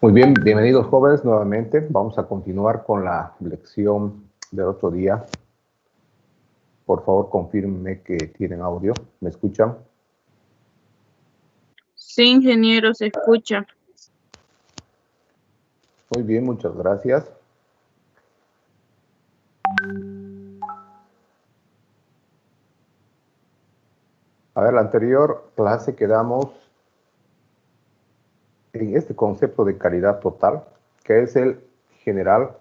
Muy bien, bienvenidos jóvenes nuevamente. Vamos a continuar con la lección del otro día. Por favor, confírmenme que tienen audio. ¿Me escuchan? Sí, ingeniero, se escucha. Muy bien, muchas gracias. A ver, la anterior clase quedamos en este concepto de calidad total, que es el general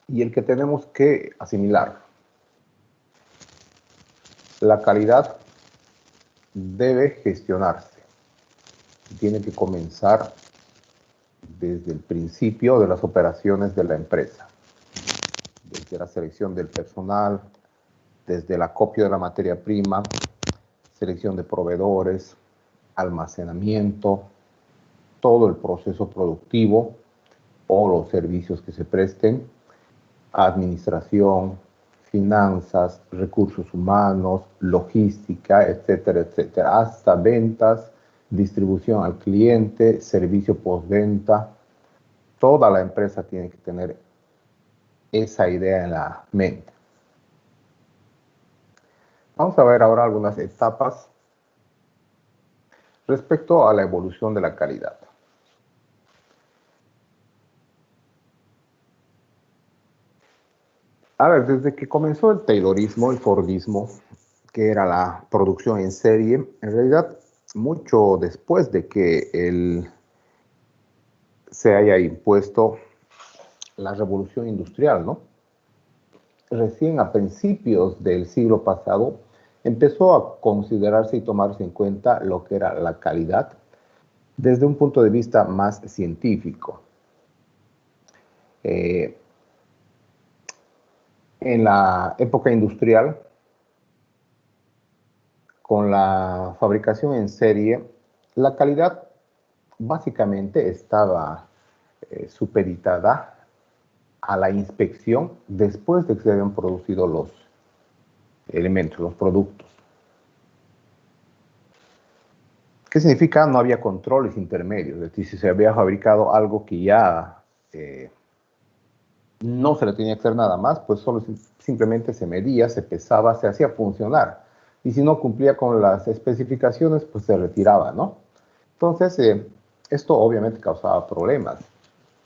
y el que tenemos que asimilar. La calidad debe gestionarse. Tiene que comenzar desde el principio de las operaciones de la empresa, desde la selección del personal, desde el acopio de la materia prima, selección de proveedores, almacenamiento, todo el proceso productivo o los servicios que se presten, administración, finanzas, recursos humanos, logística, etcétera, etcétera, hasta ventas, distribución al cliente, servicio postventa. Toda la empresa tiene que tener esa idea en la mente. Vamos a ver ahora algunas etapas respecto a la evolución de la calidad. A ver, desde que comenzó el Taylorismo, el Fordismo, que era la producción en serie, en realidad mucho después de que se haya impuesto la revolución industrial, ¿no? Recién a principios del siglo pasado empezó a considerarse y tomarse en cuenta lo que era la calidad desde un punto de vista más científico. En la época industrial, con la fabricación en serie, la calidad básicamente estaba supeditada a la inspección después de que se habían producido los elementos, los productos. ¿Qué significa? No había controles intermedios, es decir, si se había fabricado algo que ya no se le tenía que hacer nada más, pues solo simplemente se medía, se pesaba, se hacía funcionar. Y si no cumplía con las especificaciones, pues se retiraba, ¿no? Entonces, esto obviamente causaba problemas.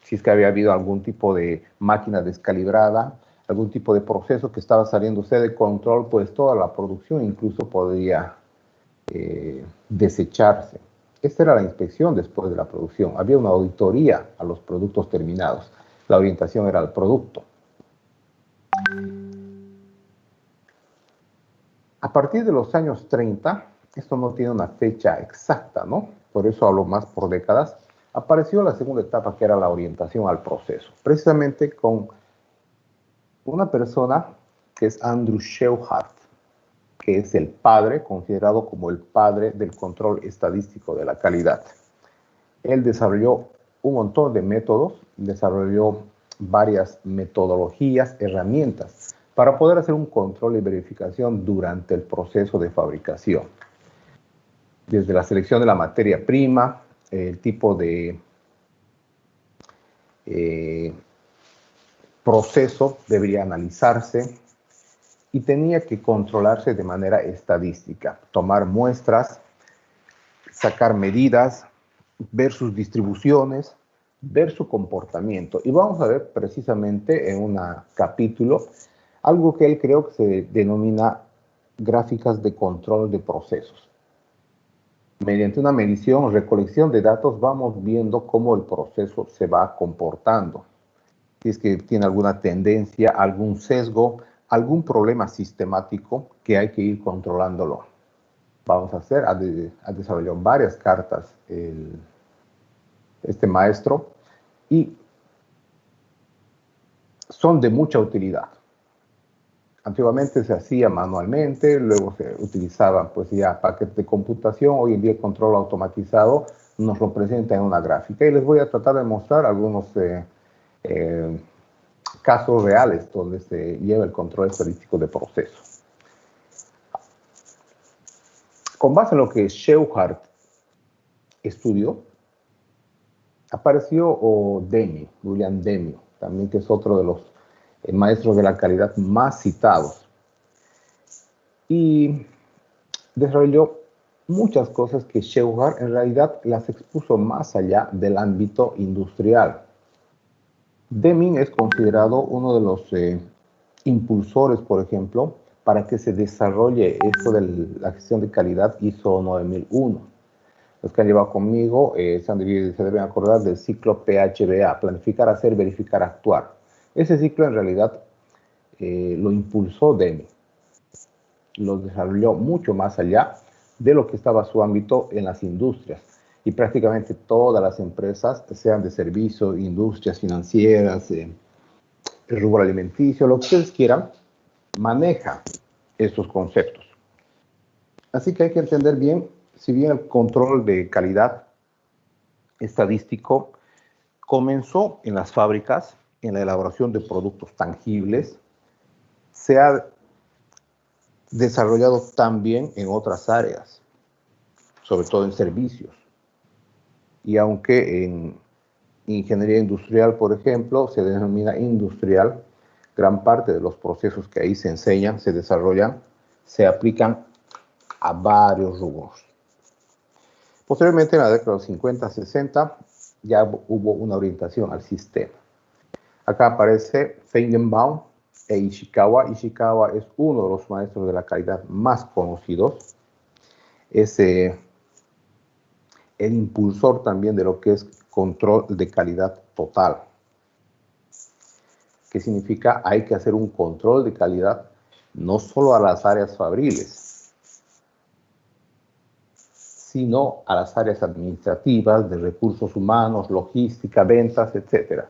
Si es que había habido algún tipo de máquina descalibrada, algún tipo de proceso que estaba saliéndose de control, pues toda la producción incluso podría desecharse. Esta era la inspección después de la producción. Había una auditoría a los productos terminados. La orientación era al producto. A partir de los años 30, esto no tiene una fecha exacta, ¿no? Por eso hablo más por décadas, apareció la segunda etapa que era la orientación al proceso, precisamente con una persona que es Andrew Shewhart, que es el padre, considerado como el padre del control estadístico de la calidad. Él desarrolló un montón de métodos, desarrolló varias metodologías, herramientas para poder hacer un control y verificación durante el proceso de fabricación. Desde la selección de la materia prima, el tipo de proceso debería analizarse y tenía que controlarse de manera estadística, tomar muestras, sacar medidas, ver sus distribuciones, ver su comportamiento. Y vamos a ver precisamente en un capítulo algo que él creo que se denomina gráficas de control de procesos. Mediante una medición, recolección de datos, vamos viendo cómo el proceso se va comportando. Si es que tiene alguna tendencia, algún sesgo, algún problema sistemático que hay que ir controlándolo. Vamos a hacer, ha desarrollado varias cartas este maestro y son de mucha utilidad. Antiguamente se hacía manualmente, luego se utilizaban pues ya paquetes de computación, hoy en día el control automatizado nos lo presenta en una gráfica y les voy a tratar de mostrar algunos casos reales donde se lleva el control estadístico de procesos. Con base en lo que Shewhart estudió, Apareció Deming, William Deming, también que es otro de los maestros de la calidad más citados. Y desarrolló muchas cosas que Shewhart en realidad las expuso más allá del ámbito industrial. Deming es considerado uno de los impulsores, por ejemplo, para que se desarrolle esto de la gestión de calidad ISO 9001. Los que han llevado conmigo se deben acordar del ciclo PHBA, planificar, hacer, verificar, actuar. Ese ciclo en realidad lo impulsó Deming. Lo desarrolló mucho más allá de lo que estaba su ámbito en las industrias. Y prácticamente todas las empresas, sean de servicios, industrias financieras, el rubro alimenticio, lo que ustedes quieran, maneja estos conceptos. Así que hay que entender bien, si bien el control de calidad estadístico comenzó en las fábricas, en la elaboración de productos tangibles, se ha desarrollado también en otras áreas, sobre todo en servicios. Y aunque en ingeniería industrial, por ejemplo, se denomina industrial, gran parte de los procesos que ahí se enseñan, se desarrollan, se aplican a varios rubros. Posteriormente, en la década de los 50, 60, ya hubo una orientación al sistema. Acá aparece Feigenbaum e Ishikawa. Ishikawa es uno de los maestros de la calidad más conocidos. Es el impulsor también de lo que es control de calidad total. ¿Qué significa? Hay que hacer un control de calidad no solo a las áreas fabriles, sino a las áreas administrativas, de recursos humanos, logística, ventas, etc.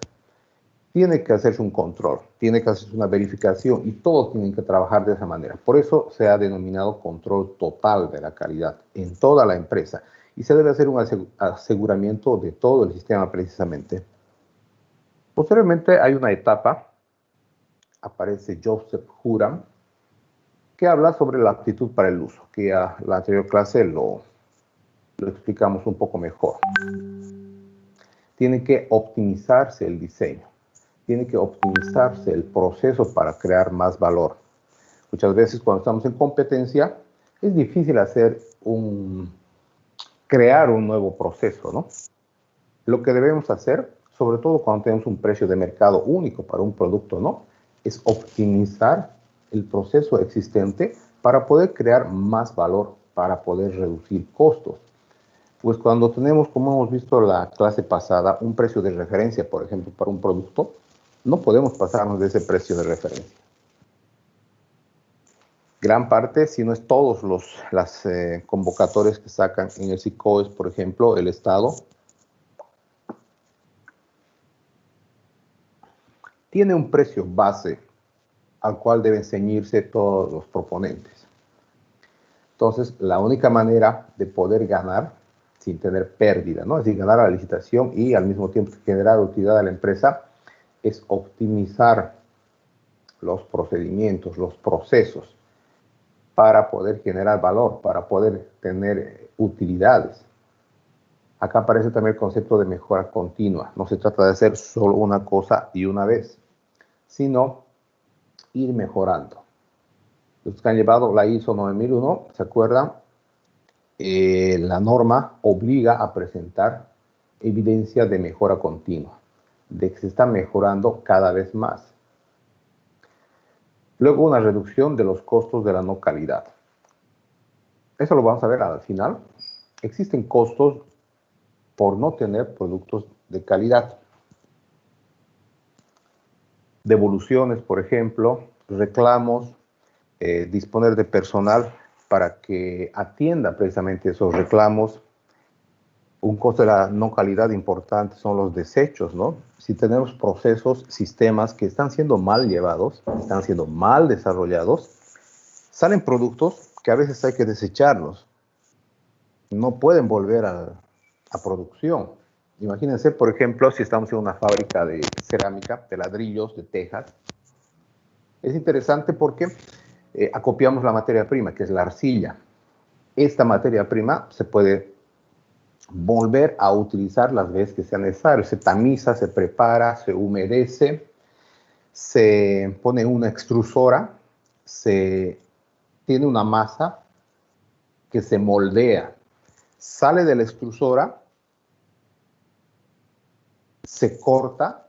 Tiene que hacerse un control, tiene que hacerse una verificación y todos tienen que trabajar de esa manera. Por eso se ha denominado control total de la calidad en toda la empresa y se debe hacer un aseguramiento de todo el sistema precisamente. Posteriormente hay una etapa, aparece Joseph Huram, que habla sobre la aptitud para el uso, que a la anterior clase lo explicamos un poco mejor. Tiene que optimizarse el diseño, tiene que optimizarse el proceso para crear más valor. Muchas veces cuando estamos en competencia es difícil crear un nuevo proceso, ¿no? Lo que debemos hacer, sobre todo cuando tenemos un precio de mercado único para un producto, ¿no?, es optimizar el proceso existente para poder crear más valor, para poder reducir costos. Pues cuando tenemos, como hemos visto en la clase pasada, un precio de referencia, por ejemplo, para un producto, no podemos pasarnos de ese precio de referencia. Gran parte, si no es todos las convocatorias que sacan en el SICOES, por ejemplo, el Estado, tiene un precio base al cual deben ceñirse todos los proponentes. Entonces, la única manera de poder ganar sin tener pérdida, ¿no?, es decir, ganar a la licitación y al mismo tiempo generar utilidad a la empresa, es optimizar los procedimientos, los procesos, para poder generar valor, para poder tener utilidades. Acá aparece también el concepto de mejora continua. No se trata de hacer solo una cosa y una vez, sino ir mejorando. Los que han llevado la ISO 9001, ¿se acuerdan? La norma obliga a presentar evidencia de mejora continua, de que se está mejorando cada vez más. Luego, una reducción de los costos de la no calidad. Eso lo vamos a ver al final. Existen costos por no tener productos de calidad. Devoluciones, por ejemplo, reclamos, disponer de personal para que atienda precisamente esos reclamos. Un costo de la no calidad importante son los desechos, ¿no? Si tenemos procesos, sistemas que están siendo mal llevados, están siendo mal desarrollados, salen productos que a veces hay que desecharlos. No pueden volver a producción. Imagínense, por ejemplo, si estamos en una fábrica de cerámica, de ladrillos, de tejas. Es interesante porque acopiamos la materia prima, que es la arcilla. Esta materia prima se puede volver a utilizar las veces que sea necesario. Se tamiza, se prepara, se humedece, se pone una extrusora, se tiene una masa que se moldea, sale de la extrusora, se corta,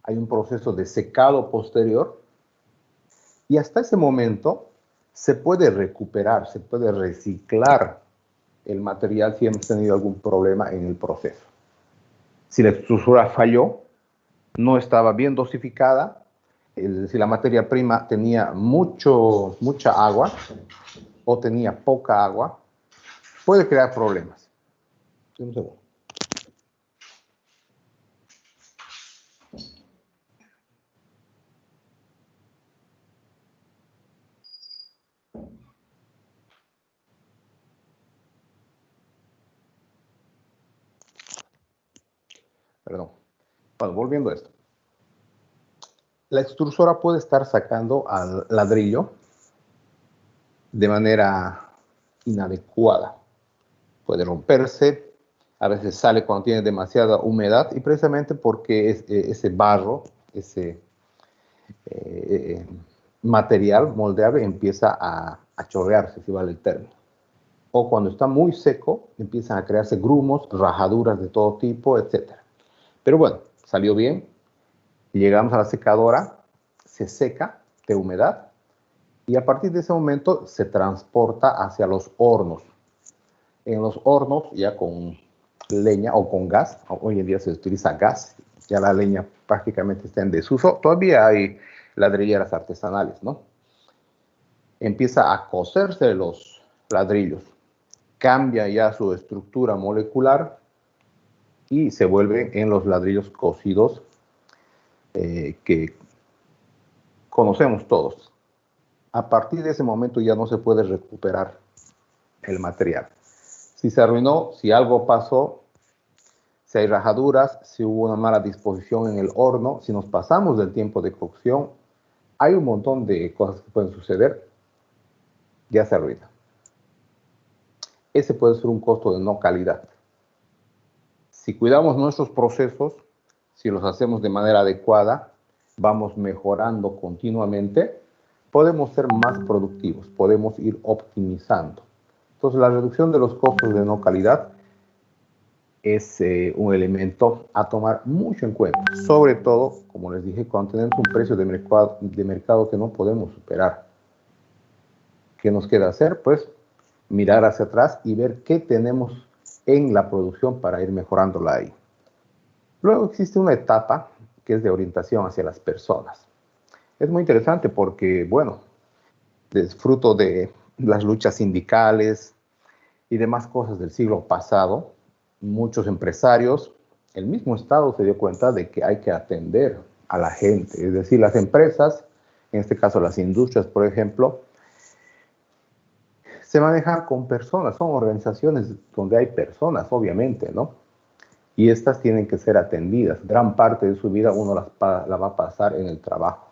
hay un proceso de secado posterior y hasta ese momento se puede recuperar, se puede reciclar el material si hemos tenido algún problema en el proceso. Si la extrusora falló, no estaba bien dosificada, es decir, la materia prima tenía mucha agua o tenía poca agua, puede crear problemas. Un segundo. Perdón. Bueno, volviendo a esto. La extrusora puede estar sacando al ladrillo de manera inadecuada. Puede romperse, a veces sale cuando tiene demasiada humedad y precisamente porque ese barro, ese material moldeable empieza a chorrearse, si vale el término. O cuando está muy seco, empiezan a crearse grumos, rajaduras de todo tipo, etc. Pero bueno, salió bien. Llegamos a la secadora, se seca de humedad y a partir de ese momento se transporta hacia los hornos. En los hornos, ya con leña o con gas, hoy en día se utiliza gas, ya la leña prácticamente está en desuso, todavía hay ladrilleras artesanales, ¿no? Empieza a cocerse los ladrillos, cambia ya su estructura molecular y se vuelven en los ladrillos cocidos que conocemos todos. A partir de ese momento ya no se puede recuperar el material. Si se arruinó, si algo pasó, si hay rajaduras, si hubo una mala disposición en el horno, si nos pasamos del tiempo de cocción, hay un montón de cosas que pueden suceder, ya se arruina. Ese puede ser un costo de no calidad. Si cuidamos nuestros procesos, si los hacemos de manera adecuada, vamos mejorando continuamente, podemos ser más productivos, podemos ir optimizando. Entonces, la reducción de los costos de no calidad es un elemento a tomar mucho en cuenta. Sobre todo, como les dije, cuando tenemos un precio de mercado que no podemos superar. ¿Qué nos queda hacer? Pues mirar hacia atrás y ver qué tenemos en la producción para ir mejorándola ahí. Luego existe una etapa que es de orientación hacia las personas. Es muy interesante porque, bueno, es fruto de las luchas sindicales y demás cosas del siglo pasado, muchos empresarios, el mismo Estado se dio cuenta de que hay que atender a la gente, es decir, las empresas, en este caso las industrias, por ejemplo, se manejan con personas, son organizaciones donde hay personas, obviamente, ¿no? Y estas tienen que ser atendidas. Gran parte de su vida uno la va a pasar en el trabajo.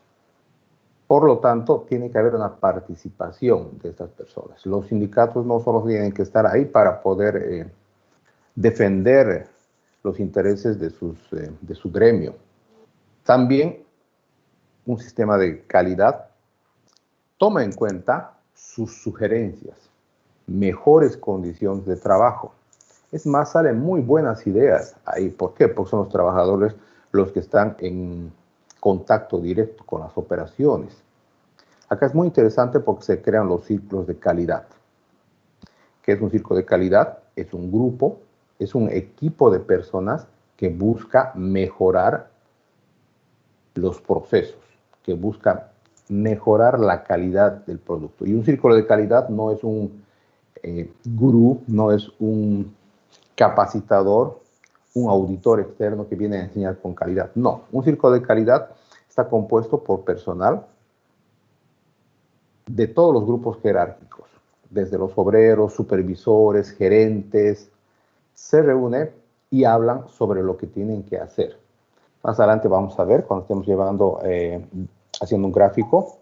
Por lo tanto, tiene que haber una participación de estas personas. Los sindicatos no solo tienen que estar ahí para poder defender los intereses de su gremio. También un sistema de calidad toma en cuenta sus sugerencias, mejores condiciones de trabajo. Es más, salen muy buenas ideas ahí. ¿Por qué? Porque son los trabajadores los que están en contacto directo con las operaciones. Acá es muy interesante porque se crean los círculos de calidad. ¿Qué es un círculo de calidad? Es un grupo, es un equipo de personas que busca mejorar los procesos, que busca mejorar la calidad del producto. Y un círculo de calidad no es un gurú, no es un capacitador, un auditor externo que viene a enseñar con calidad. No, un círculo de calidad está compuesto por personal de todos los grupos jerárquicos, desde los obreros, supervisores, gerentes, se reúnen y hablan sobre lo que tienen que hacer. Más adelante vamos a ver, cuando estemos haciendo un gráfico,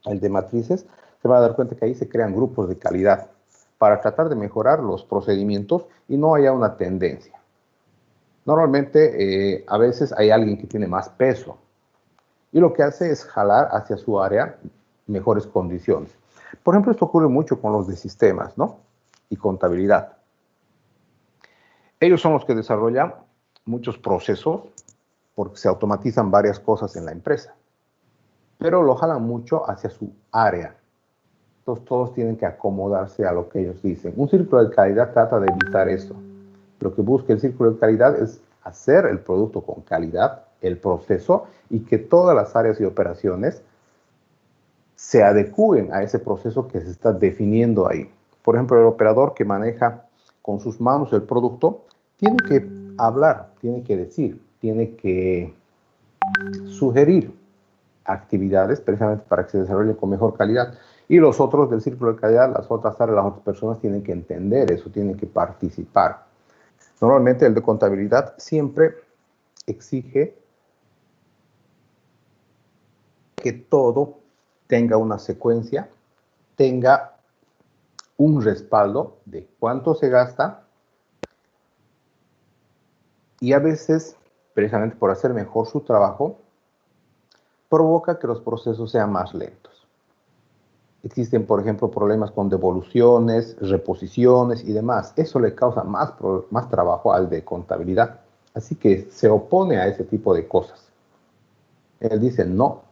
el de matrices, se van a dar cuenta que ahí se crean grupos de calidad. para tratar de mejorar los procedimientos y no haya una tendencia. Normalmente, a veces hay alguien que tiene más peso y lo que hace es jalar hacia su área mejores condiciones. Por ejemplo, esto ocurre mucho con los de sistemas, ¿no? Y contabilidad. Ellos son los que desarrollan muchos procesos porque se automatizan varias cosas en la empresa, pero lo jalan mucho hacia su área. Entonces todos tienen que acomodarse a lo que ellos dicen. Un círculo de calidad trata de evitar eso. Lo que busca el círculo de calidad es hacer el producto con calidad, el proceso, y que todas las áreas y operaciones se adecúen a ese proceso que se está definiendo ahí. Por ejemplo, el operador que maneja con sus manos el producto tiene que hablar, tiene que decir, tiene que sugerir actividades precisamente para que se desarrolle con mejor calidad. Y los otros del círculo de calidad, las otras áreas, las otras personas tienen que entender eso, tienen que participar. Normalmente el de contabilidad siempre exige que todo tenga una secuencia, tenga un respaldo de cuánto se gasta y a veces, precisamente por hacer mejor su trabajo, provoca que los procesos sean más lentos. Existen, por ejemplo, problemas con devoluciones, reposiciones y demás. Eso le causa más trabajo al de contabilidad. Así que se opone a ese tipo de cosas. Él dice, no,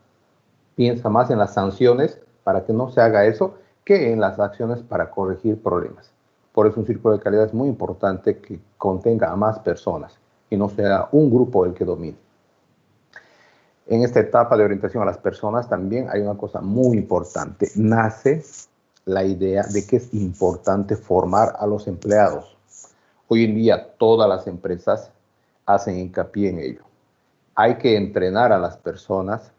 piensa más en las sanciones para que no se haga eso que en las acciones para corregir problemas. Por eso un círculo de calidad es muy importante que contenga a más personas y no sea un grupo el que domine. En esta etapa de orientación a las personas también hay una cosa muy importante. Nace la idea de que es importante formar a los empleados. Hoy en día todas las empresas hacen hincapié en ello. Hay que entrenar a las personas,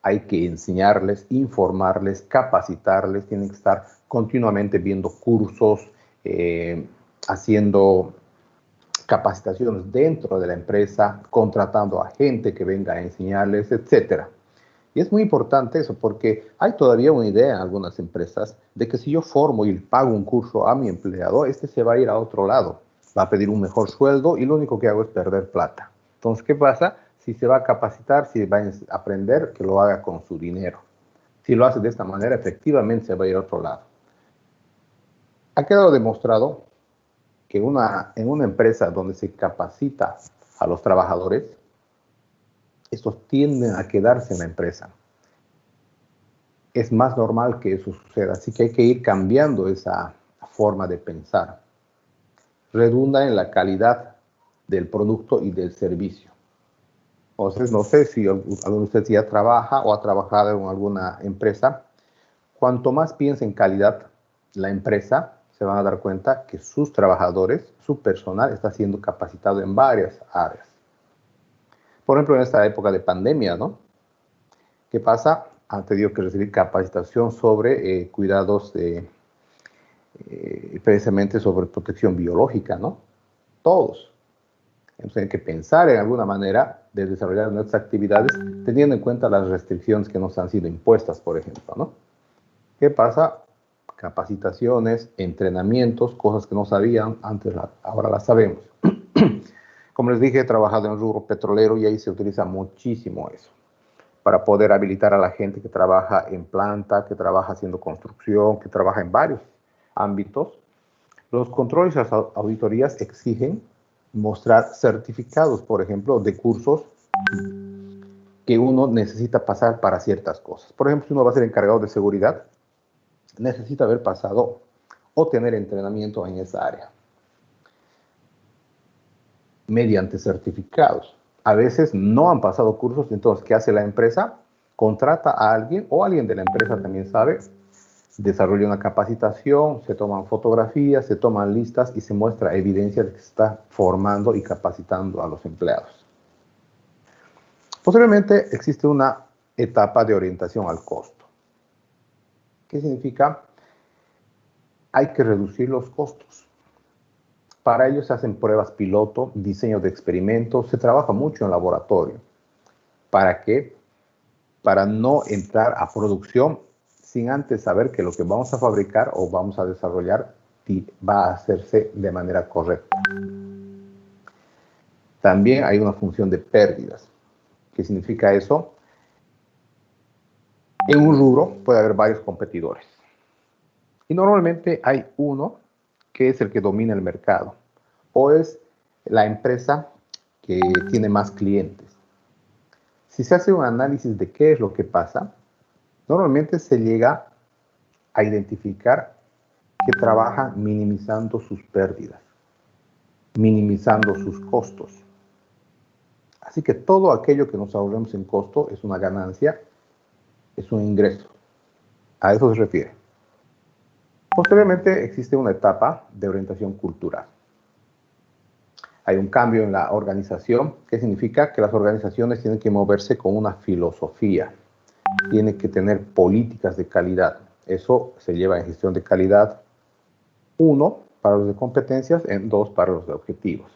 hay que enseñarles, informarles, capacitarles, tienen que estar continuamente viendo cursos, haciendo capacitaciones dentro de la empresa, contratando a gente que venga a enseñarles, etc. Y es muy importante eso porque hay todavía una idea en algunas empresas de que si yo formo y pago un curso a mi empleado, este se va a ir a otro lado, va a pedir un mejor sueldo y lo único que hago es perder plata. Entonces, ¿qué pasa? Si se va a capacitar, si va a aprender, que lo haga con su dinero. Si lo hace de esta manera, efectivamente se va a ir a otro lado. Ha quedado demostrado que en una empresa donde se capacita a los trabajadores, estos tienden a quedarse en la empresa. Es más normal que eso suceda, así que hay que ir cambiando esa forma de pensar. Redunda en la calidad del producto y del servicio. Entonces, no sé si alguno de ustedes ya trabaja o ha trabajado en alguna empresa. Cuanto más piensa en calidad la empresa, se van a dar cuenta que sus trabajadores, su personal, está siendo capacitado en varias áreas. Por ejemplo, en esta época de pandemia, ¿no? ¿Qué pasa? Han tenido que recibir capacitación sobre cuidados precisamente sobre protección biológica, ¿no? Todos. Entonces hay que pensar en alguna manera de desarrollar nuestras actividades teniendo en cuenta las restricciones que nos han sido impuestas, por ejemplo, ¿no? ¿Qué pasa? Capacitaciones, entrenamientos, cosas que no sabían antes, ahora las sabemos. Como les dije, he trabajado en el rubro petrolero y ahí se utiliza muchísimo eso para poder habilitar a la gente que trabaja en planta, que trabaja haciendo construcción, que trabaja en varios ámbitos. Los controles y las auditorías exigen mostrar certificados, por ejemplo, de cursos que uno necesita pasar para ciertas cosas. Por ejemplo, si uno va a ser encargado de seguridad, necesita haber pasado o tener entrenamiento en esa área mediante certificados. A veces no han pasado cursos, entonces, ¿qué hace la empresa? Contrata a alguien o alguien de la empresa también sabe, desarrolla una capacitación, se toman fotografías, se toman listas y se muestra evidencia de que se está formando y capacitando a los empleados. Posteriormente existe una etapa de orientación al costo. ¿Qué significa? Hay que reducir los costos. Para ello se hacen pruebas piloto, diseño de experimentos, se trabaja mucho en laboratorio. ¿Para qué? Para no entrar a producción sin antes saber que lo que vamos a fabricar o vamos a desarrollar va a hacerse de manera correcta. También hay una función de pérdidas. ¿Qué significa eso? En un rubro puede haber varios competidores. Y normalmente hay uno que es el que domina el mercado. O es la empresa que tiene más clientes. Si se hace un análisis de qué es lo que pasa, normalmente se llega a identificar que trabaja minimizando sus pérdidas, minimizando sus costos. Así que todo aquello que nos ahorremos en costo es una ganancia, es un ingreso. A eso se refiere. Posteriormente existe una etapa de orientación cultural. Hay un cambio en la organización, que significa que las organizaciones tienen que moverse con una filosofía, tienen que tener políticas de calidad. Eso se lleva en gestión de calidad, 1, para los de competencias, 2, para los de objetivos.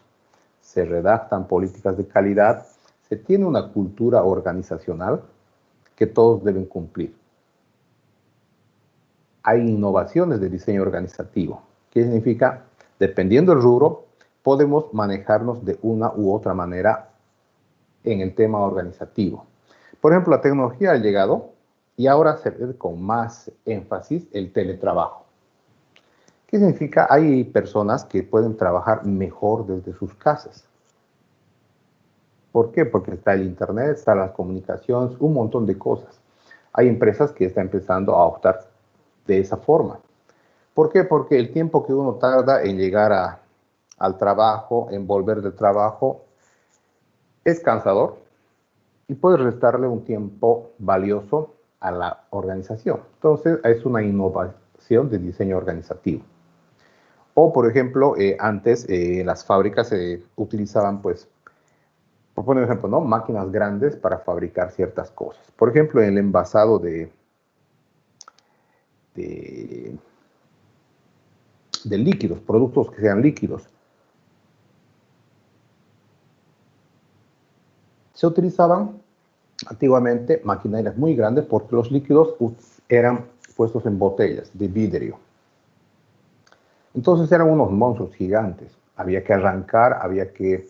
Se redactan políticas de calidad, se tiene una cultura organizacional que todos deben cumplir. Hay innovaciones de diseño organizativo, que significa, dependiendo del rubro, podemos manejarnos de una u otra manera en el tema organizativo. Por ejemplo, la tecnología ha llegado y ahora se ve con más énfasis el teletrabajo. ¿Qué significa? Hay personas que pueden trabajar mejor desde sus casas. ¿Por qué? Porque está el internet, están las comunicaciones, un montón de cosas. Hay empresas que están empezando a optar de esa forma. ¿Por qué? Porque el tiempo que uno tarda en llegar al trabajo, en volver del trabajo, es cansador y puede restarle un tiempo valioso a la organización. Entonces, es una innovación de diseño organizativo. O, por ejemplo, antes las fábricas se utilizaban, pues, por poner un ejemplo, ¿no? Máquinas grandes para fabricar ciertas cosas. Por ejemplo, en el envasado de líquidos, productos que sean líquidos. Se utilizaban antiguamente maquinarias muy grandes porque los líquidos eran puestos en botellas de vidrio. Entonces eran unos monstruos gigantes. Había que arrancar, había que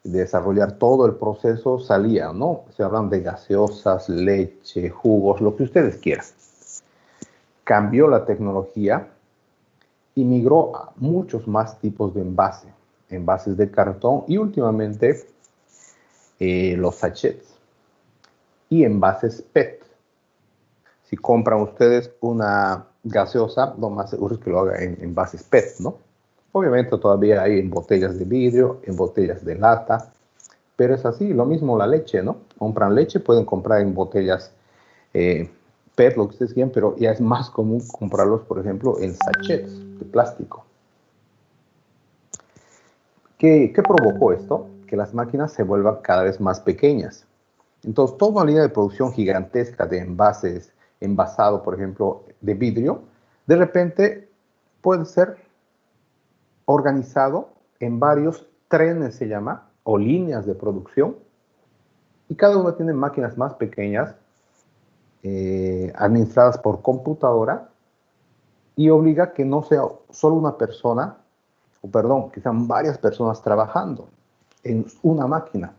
desarrollar todo el proceso, salía, ¿no? Se hablan de gaseosas, leche, jugos, lo que ustedes quieran. Cambió la tecnología y migró a muchos más tipos de envases de cartón y últimamente los sachets y envases PET. Si compran ustedes una gaseosa, lo más seguro es que lo hagan en envases PET, ¿no? Obviamente todavía hay en botellas de vidrio, en botellas de lata, pero es así, lo mismo la leche, ¿no? Compran leche, pueden comprar en botellas PET, lo que ustedes quieran, pero ya es más común comprarlos, por ejemplo, en sachets de plástico. ¿Qué provocó esto? Que las máquinas se vuelvan cada vez más pequeñas. Entonces, toda una línea de producción gigantesca de envases, envasado, por ejemplo, de vidrio, de repente puede ser organizado en varios trenes, se llama, o líneas de producción, y cada uno tiene máquinas más pequeñas, administradas por computadora, y obliga que no sea solo una persona, o perdón, que sean varias personas trabajando en una máquina.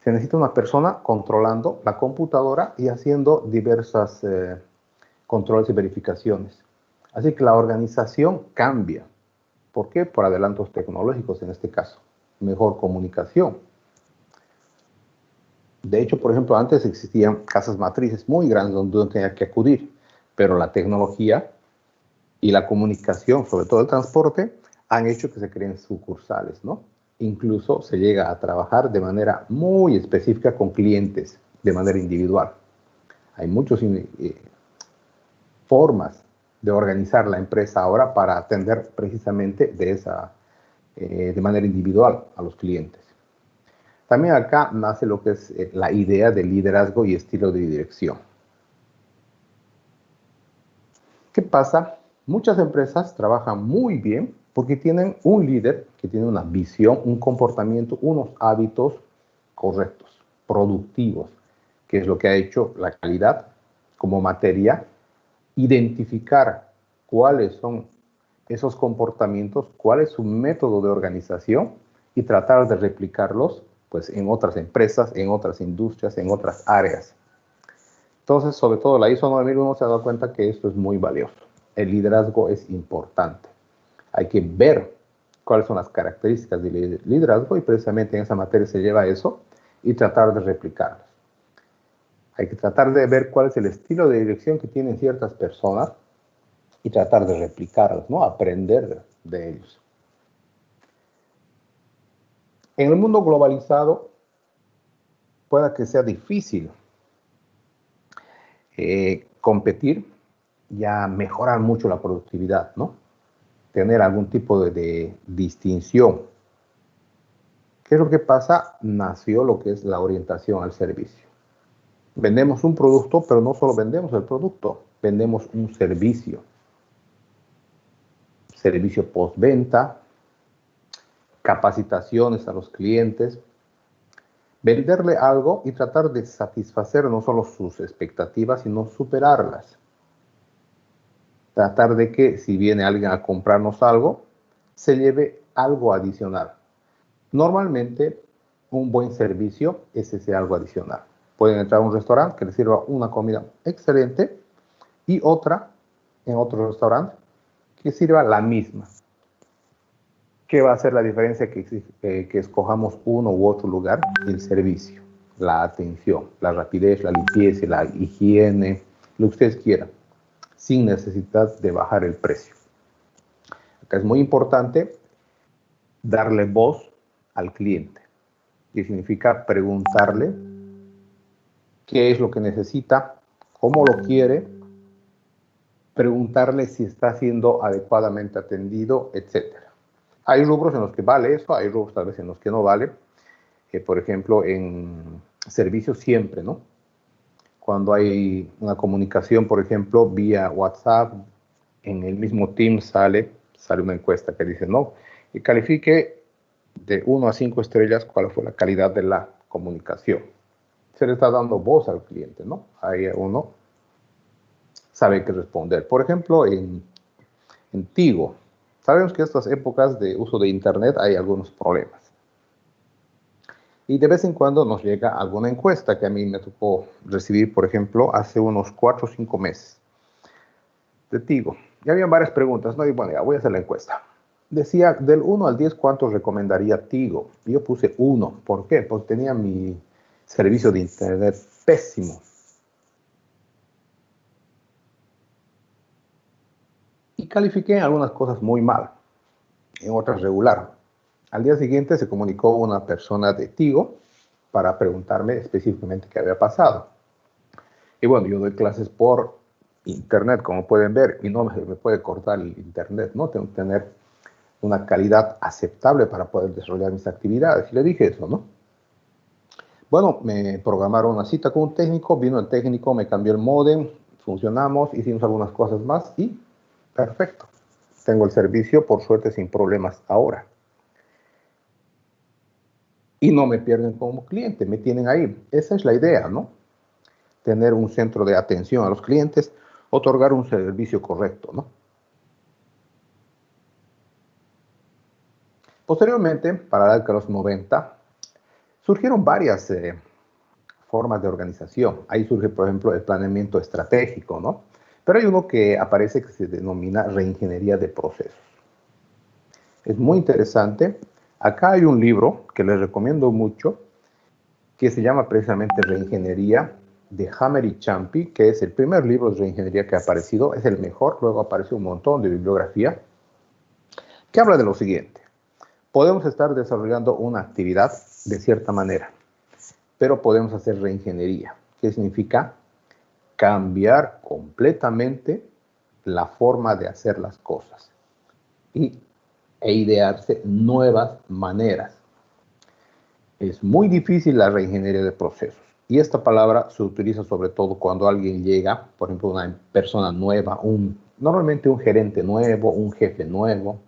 Se necesita una persona controlando la computadora y haciendo diversas controles y verificaciones. Así que la organización cambia. ¿Por qué? Por adelantos tecnológicos en este caso. Mejor comunicación. De hecho, por ejemplo, antes existían casas matrices muy grandes donde uno tenía que acudir, pero la tecnología y la comunicación, sobre todo el transporte, han hecho que se creen sucursales, ¿no? Incluso se llega a trabajar de manera muy específica con clientes, de manera individual. Hay muchas formas de organizar la empresa ahora para atender precisamente de manera individual a los clientes. También acá nace lo que es la idea de liderazgo y estilo de dirección. ¿Qué pasa? Muchas empresas trabajan muy bien porque tienen un líder que tiene una visión, un comportamiento, unos hábitos correctos, productivos, que es lo que ha hecho la calidad como materia identificar cuáles son esos comportamientos, cuál es su método de organización y tratar de replicarlos pues, en otras empresas, en otras industrias, en otras áreas. Entonces, sobre todo la ISO 9001 se ha dado cuenta que esto es muy valioso. El liderazgo es importante. Hay que ver cuáles son las características del liderazgo y precisamente en esa materia se lleva eso y tratar de replicarlos. Hay que tratar de ver cuál es el estilo de dirección que tienen ciertas personas y tratar de replicarlos, ¿no? Aprender de ellos. En el mundo globalizado, pueda que sea difícil competir y a mejorar mucho la productividad, ¿no? Tener algún tipo de distinción. ¿Qué es lo que pasa? Nació lo que es la orientación al servicio. Vendemos un producto, pero no solo vendemos el producto, vendemos un servicio. Servicio postventa, capacitaciones a los clientes, venderle algo y tratar de satisfacer no solo sus expectativas, sino superarlas. Tratar de que si viene alguien a comprarnos algo, se lleve algo adicional. Normalmente, un buen servicio es ese algo adicional. Pueden entrar a un restaurante que les sirva una comida excelente y otra en otro restaurante que sirva la misma. ¿Qué va a ser la diferencia que escojamos uno u otro lugar? El servicio, la atención, la rapidez, la limpieza, la higiene, lo que ustedes quieran, sin necesidad de bajar el precio. Acá es muy importante darle voz al cliente, que significa preguntarle qué es lo que necesita, cómo lo quiere, preguntarle si está siendo adecuadamente atendido, etc. Hay rubros en los que vale eso, hay rubros tal vez en los que no vale. Por ejemplo, en servicios siempre, ¿no? Cuando hay una comunicación, por ejemplo, vía WhatsApp, en el mismo Teams sale una encuesta que dice, no, y califique de 1 a 5 estrellas cuál fue la calidad de la comunicación. Se le está dando voz al cliente, ¿no? Ahí uno sabe qué responder. Por ejemplo, en Tigo, sabemos que en estas épocas de uso de Internet hay algunos problemas. Y de vez en cuando nos llega alguna encuesta que a mí me tocó recibir, por ejemplo, hace unos 4 o 5 meses de Tigo. Y había varias preguntas, ¿no? Y bueno, ya voy a hacer la encuesta. Decía, del 1 al 10, ¿cuánto recomendaría Tigo? Y yo puse 1. ¿Por qué? Porque tenía mi servicio de Internet pésimo. Y califiqué en algunas cosas muy mal, en otras regular. Al día siguiente se comunicó una persona de Tigo para preguntarme específicamente qué había pasado. Y bueno, yo doy clases por Internet, como pueden ver, y no me puede cortar el Internet, ¿no? Tengo que tener una calidad aceptable para poder desarrollar mis actividades. Y le dije eso, ¿no? Bueno, me programaron una cita con un técnico, vino el técnico, me cambió el módem, funcionamos, hicimos algunas cosas más y perfecto. Tengo el servicio, por suerte, sin problemas ahora. Y no me pierden como cliente, me tienen ahí. Esa es la idea, ¿no? Tener un centro de atención a los clientes, otorgar un servicio correcto, ¿no? Posteriormente, para la década de los 90, surgieron varias formas de organización. Ahí surge, por ejemplo, el planeamiento estratégico, ¿no? Pero hay uno que aparece que se denomina reingeniería de procesos. Es muy interesante. Acá hay un libro que les recomiendo mucho, que se llama precisamente Reingeniería, de Hammer y Champy, que es el primer libro de reingeniería que ha aparecido, es el mejor, luego apareció un montón de bibliografía, que habla de lo siguiente. Podemos estar desarrollando una actividad de cierta manera, pero podemos hacer reingeniería, que significa cambiar completamente la forma de hacer las cosas e idearse nuevas maneras. Es muy difícil la reingeniería de procesos. Y esta palabra se utiliza sobre todo cuando alguien llega, por ejemplo, una persona nueva, normalmente un gerente nuevo, un jefe nuevo.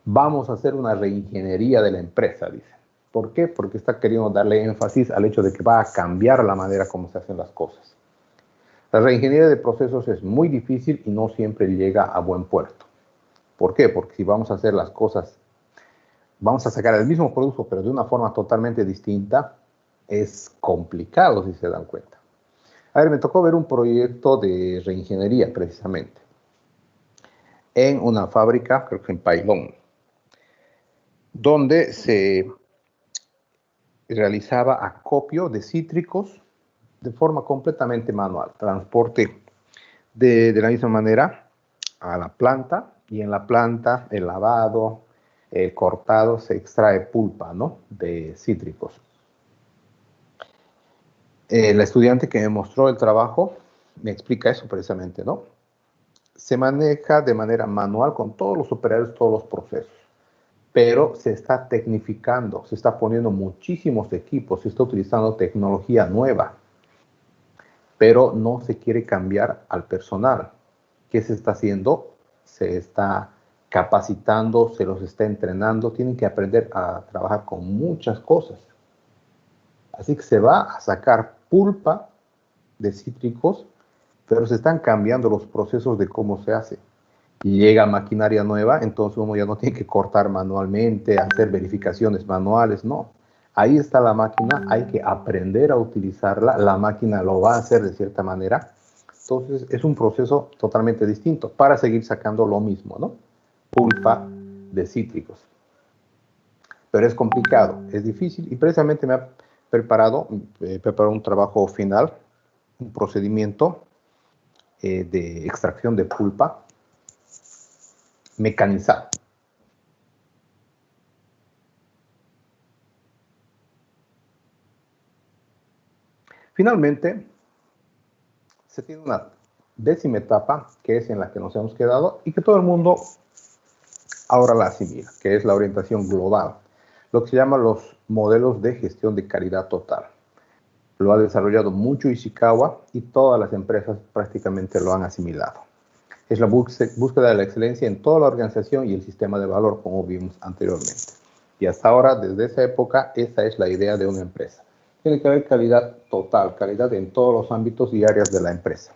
Vamos a hacer una reingeniería de la empresa, dice. ¿Por qué? Porque está queriendo darle énfasis al hecho de que va a cambiar la manera como se hacen las cosas. La reingeniería de procesos es muy difícil y no siempre llega a buen puerto. ¿Por qué? Porque si vamos a hacer las cosas, vamos a sacar el mismo producto, pero de una forma totalmente distinta, es complicado si se dan cuenta. A ver, me tocó ver un proyecto de reingeniería precisamente en una fábrica, creo que en Pailón, donde se realizaba acopio de cítricos de forma completamente manual, transporte de la misma manera a la planta, y en la planta el lavado, el cortado, se extrae pulpa, ¿no?, de cítricos. La estudiante que me mostró el trabajo me explica eso precisamente, ¿no? Se maneja de manera manual con todos los operarios, todos los procesos, pero se está tecnificando, se está poniendo muchísimos equipos, se está utilizando tecnología nueva, pero no se quiere cambiar al personal. ¿Qué se está haciendo? Se está capacitando, se los está entrenando, tienen que aprender a trabajar con muchas cosas. Así que se va a sacar pulpa de cítricos, pero se están cambiando los procesos de cómo se hace. Y llega maquinaria nueva, entonces uno ya no tiene que cortar manualmente, hacer verificaciones manuales, no. Ahí está la máquina, hay que aprender a utilizarla, la máquina lo va a hacer de cierta manera. Entonces es un proceso totalmente distinto para seguir sacando lo mismo, ¿no? Pulpa de cítricos. Pero es complicado, es difícil, y precisamente me ha preparado un trabajo final, un procedimiento de extracción de pulpa mecanizado. Finalmente, se tiene una 10ª etapa, que es en la que nos hemos quedado y que todo el mundo ahora la asimila, que es la orientación global, lo que se llama los modelos de gestión de calidad total. Lo ha desarrollado mucho Ishikawa y todas las empresas prácticamente lo han asimilado. Es la búsqueda de la excelencia en toda la organización y el sistema de valor, como vimos anteriormente. Y hasta ahora, desde esa época, esa es la idea de una empresa. Tiene que haber calidad total, calidad en todos los ámbitos y áreas de la empresa.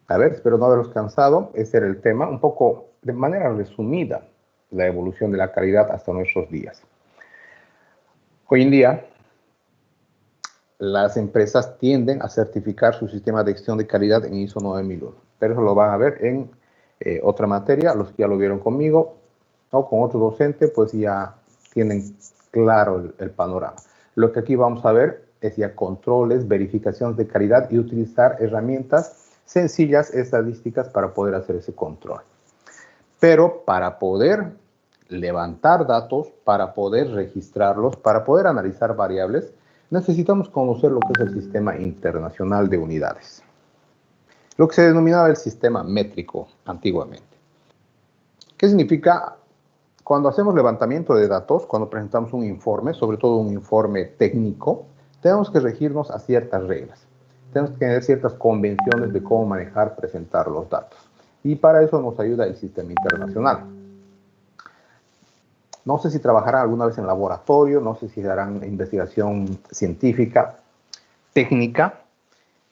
A ver, espero no haberos cansado. Ese era el tema, un poco de manera resumida, la evolución de la calidad hasta nuestros días. Hoy en día, las empresas tienden a certificar su sistema de gestión de calidad en ISO 9001, pero eso lo van a ver en otra materia. Los que ya lo vieron conmigo o con otro docente, pues ya tienen claro el panorama. Lo que aquí vamos a ver es ya controles, verificaciones de calidad y utilizar herramientas sencillas, estadísticas, para poder hacer ese control. Pero para poder levantar datos, para poder registrarlos, para poder analizar variables, necesitamos conocer lo que es el Sistema Internacional de Unidades, lo que se denominaba el sistema métrico antiguamente. ¿Qué significa? Cuando hacemos levantamiento de datos, cuando presentamos un informe, sobre todo un informe técnico, tenemos que regirnos a ciertas reglas. Tenemos que tener ciertas convenciones de cómo manejar, presentar los datos. Y para eso nos ayuda el sistema internacional. No sé si trabajarán alguna vez en laboratorio, no sé si harán investigación científica, técnica,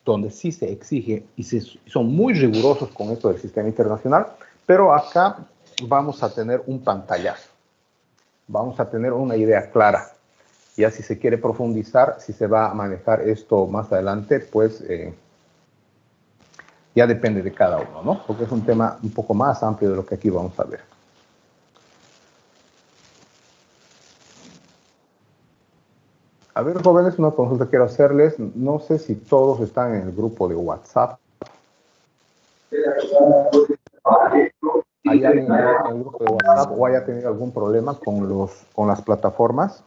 donde sí se exige y son muy rigurosos con esto del sistema internacional, pero acá vamos a tener un pantallazo, vamos a tener una idea clara. Ya si se quiere profundizar, si se va a manejar esto más adelante, pues ya depende de cada uno, ¿no? Porque es un tema un poco más amplio de lo que aquí vamos a ver. A ver, jóvenes, una consulta quiero hacerles. No sé si todos están en el grupo de WhatsApp. ¿Hay alguien en el grupo de WhatsApp o haya tenido algún problema con las plataformas?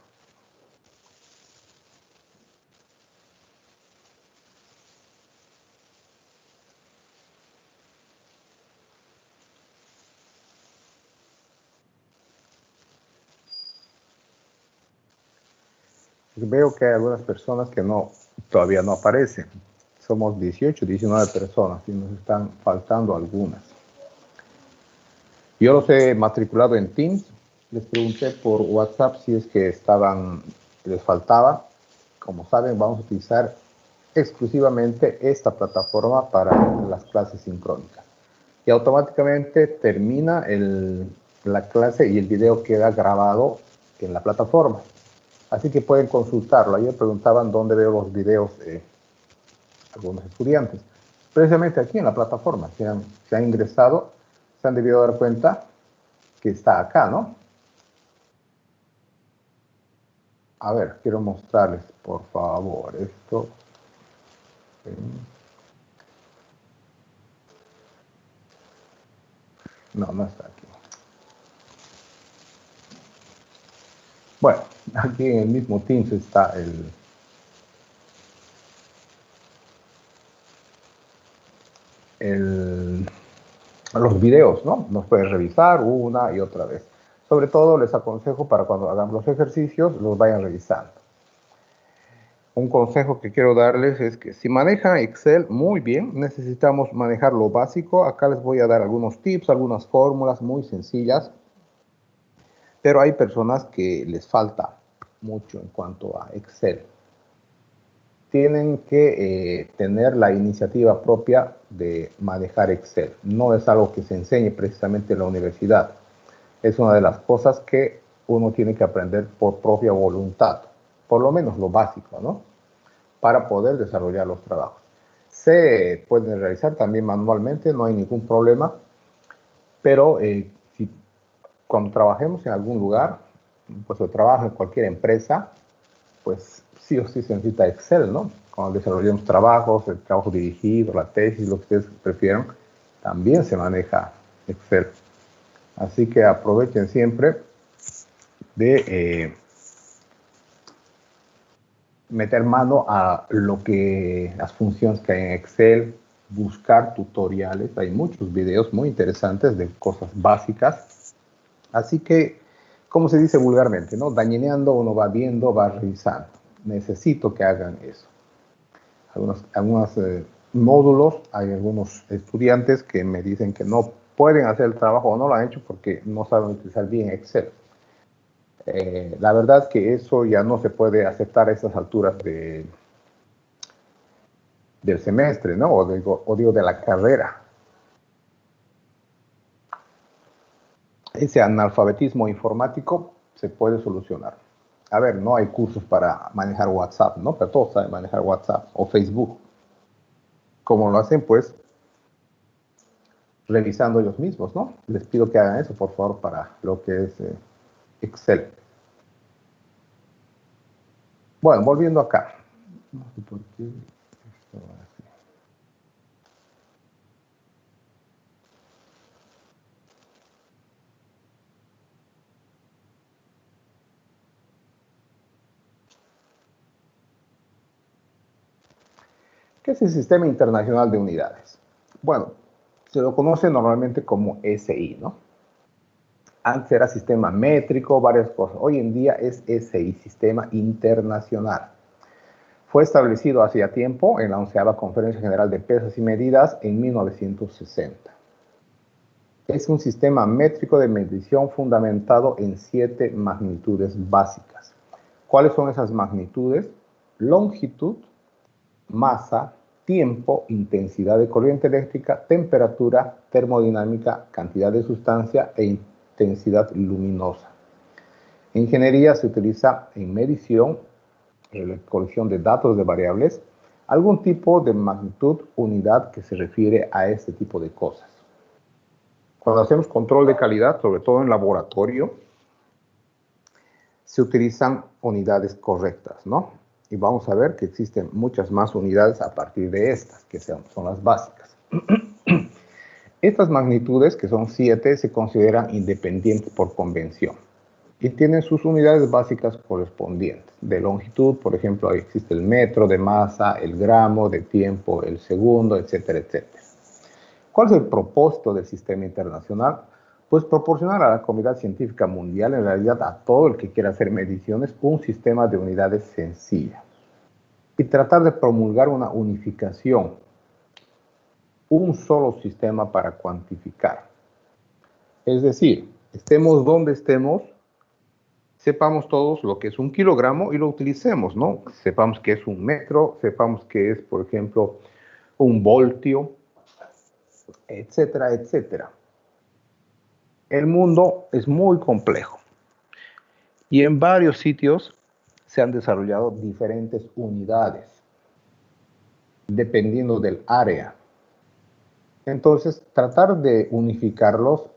Veo que hay algunas personas que todavía no aparecen. Somos 18, 19 personas y nos están faltando algunas. Yo los he matriculado en Teams. Les pregunté por WhatsApp si es que estaban les faltaba. Como saben, vamos a utilizar exclusivamente esta plataforma para las clases sincrónicas. Y automáticamente termina la clase y el video queda grabado en la plataforma. Así que pueden consultarlo. Ayer preguntaban dónde veo los videos algunos estudiantes. Precisamente aquí en la plataforma. Se han ingresado, se han debido dar cuenta que está acá, ¿no? A ver, quiero mostrarles, por favor, esto. No, no está aquí. Bueno, aquí en el mismo Teams está los videos, ¿no? Los puedes revisar una y otra vez. Sobre todo les aconsejo para cuando hagan los ejercicios, los vayan revisando. Un consejo que quiero darles es que si manejan Excel muy bien, necesitamos manejar lo básico. Acá les voy a dar algunos tips, algunas fórmulas muy sencillas, pero hay personas que les falta mucho en cuanto a Excel. Tienen que tener la iniciativa propia de manejar Excel. No es algo que se enseñe precisamente en la universidad. Es una de las cosas que uno tiene que aprender por propia voluntad, por lo menos lo básico, ¿no? Para poder desarrollar los trabajos. Se pueden realizar también manualmente, no hay ningún problema, pero si cuando trabajemos en algún lugar, pues o trabajo en cualquier empresa, pues sí o sí se necesita Excel, ¿no? Cuando desarrollamos trabajos, el trabajo dirigido, la tesis, lo que ustedes prefieran, también se maneja Excel. Así que aprovechen siempre de meter mano a las funciones que hay en Excel, buscar tutoriales. Hay muchos videos muy interesantes de cosas básicas. Así que, como se dice vulgarmente, ¿no? Dañineando, uno va viendo, va revisando. Necesito que hagan eso. Algunos módulos, hay algunos estudiantes que me dicen que no pueden hacer el trabajo o no lo han hecho porque no saben utilizar bien Excel. La verdad que eso ya no se puede aceptar a estas alturas del semestre, ¿no? O digo de la carrera. Ese analfabetismo informático se puede solucionar. A ver, no hay cursos para manejar WhatsApp, ¿no? Pero todos saben manejar WhatsApp o Facebook. ¿Cómo lo hacen? Pues revisando ellos mismos, ¿no? Les pido que hagan eso, por favor, para lo que es Excel. Bueno, volviendo acá. No sé por qué esto va así. ¿Qué es el Sistema Internacional de Unidades? Bueno, se lo conoce normalmente como SI, ¿no? Antes era sistema métrico, varias cosas. Hoy en día es SI, Sistema Internacional. Fue establecido hacía tiempo en la 11ª Conferencia General de Pesas y Medidas en 1960. Es un sistema métrico de medición fundamentado en 7 magnitudes básicas. ¿Cuáles son esas magnitudes? Longitud, masa, tiempo, intensidad de corriente eléctrica, temperatura, termodinámica, cantidad de sustancia e intensidad luminosa. En ingeniería se utiliza en medición, en la colección de datos de variables, algún tipo de magnitud, unidad que se refiere a este tipo de cosas. Cuando hacemos control de calidad, sobre todo en laboratorio, se utilizan unidades correctas, ¿no? Y vamos a ver que existen muchas más unidades a partir de estas, que son las básicas. Estas magnitudes, que son 7, se consideran independientes por convención y tienen sus unidades básicas correspondientes. De longitud, por ejemplo, ahí existe el metro, de masa, el gramo, de tiempo, el segundo, etcétera, etcétera. ¿Cuál es el propósito del sistema internacional? Pues proporcionar a la comunidad científica mundial, en realidad a todo el que quiera hacer mediciones, un sistema de unidades sencilla. Y tratar de promulgar una unificación, un solo sistema para cuantificar. Es decir, estemos donde estemos, sepamos todos lo que es un kilogramo y lo utilicemos, ¿no? Sepamos que es un metro, sepamos que es, por ejemplo, un voltio, etcétera, etcétera. El mundo es muy complejo y en varios sitios se han desarrollado diferentes unidades, dependiendo del área. Entonces, tratar de unificarlos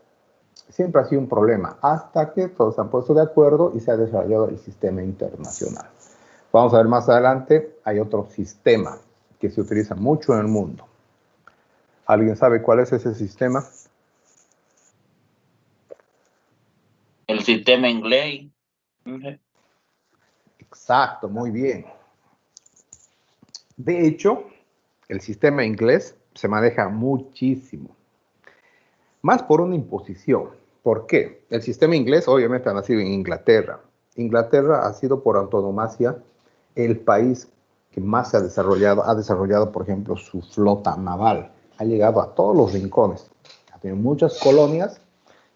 siempre ha sido un problema, hasta que todos se han puesto de acuerdo y se ha desarrollado el sistema internacional. Vamos a ver más adelante, hay otro sistema que se utiliza mucho en el mundo. ¿Alguien sabe cuál es ese sistema? El sistema inglés. Exacto, muy bien. De hecho, el sistema inglés se maneja muchísimo, más por una imposición. ¿Por qué? El sistema inglés obviamente ha nacido en Inglaterra. Inglaterra ha sido por antonomasia el país que más se ha desarrollado, por ejemplo, su flota naval. Ha llegado a todos los rincones, ha tenido muchas colonias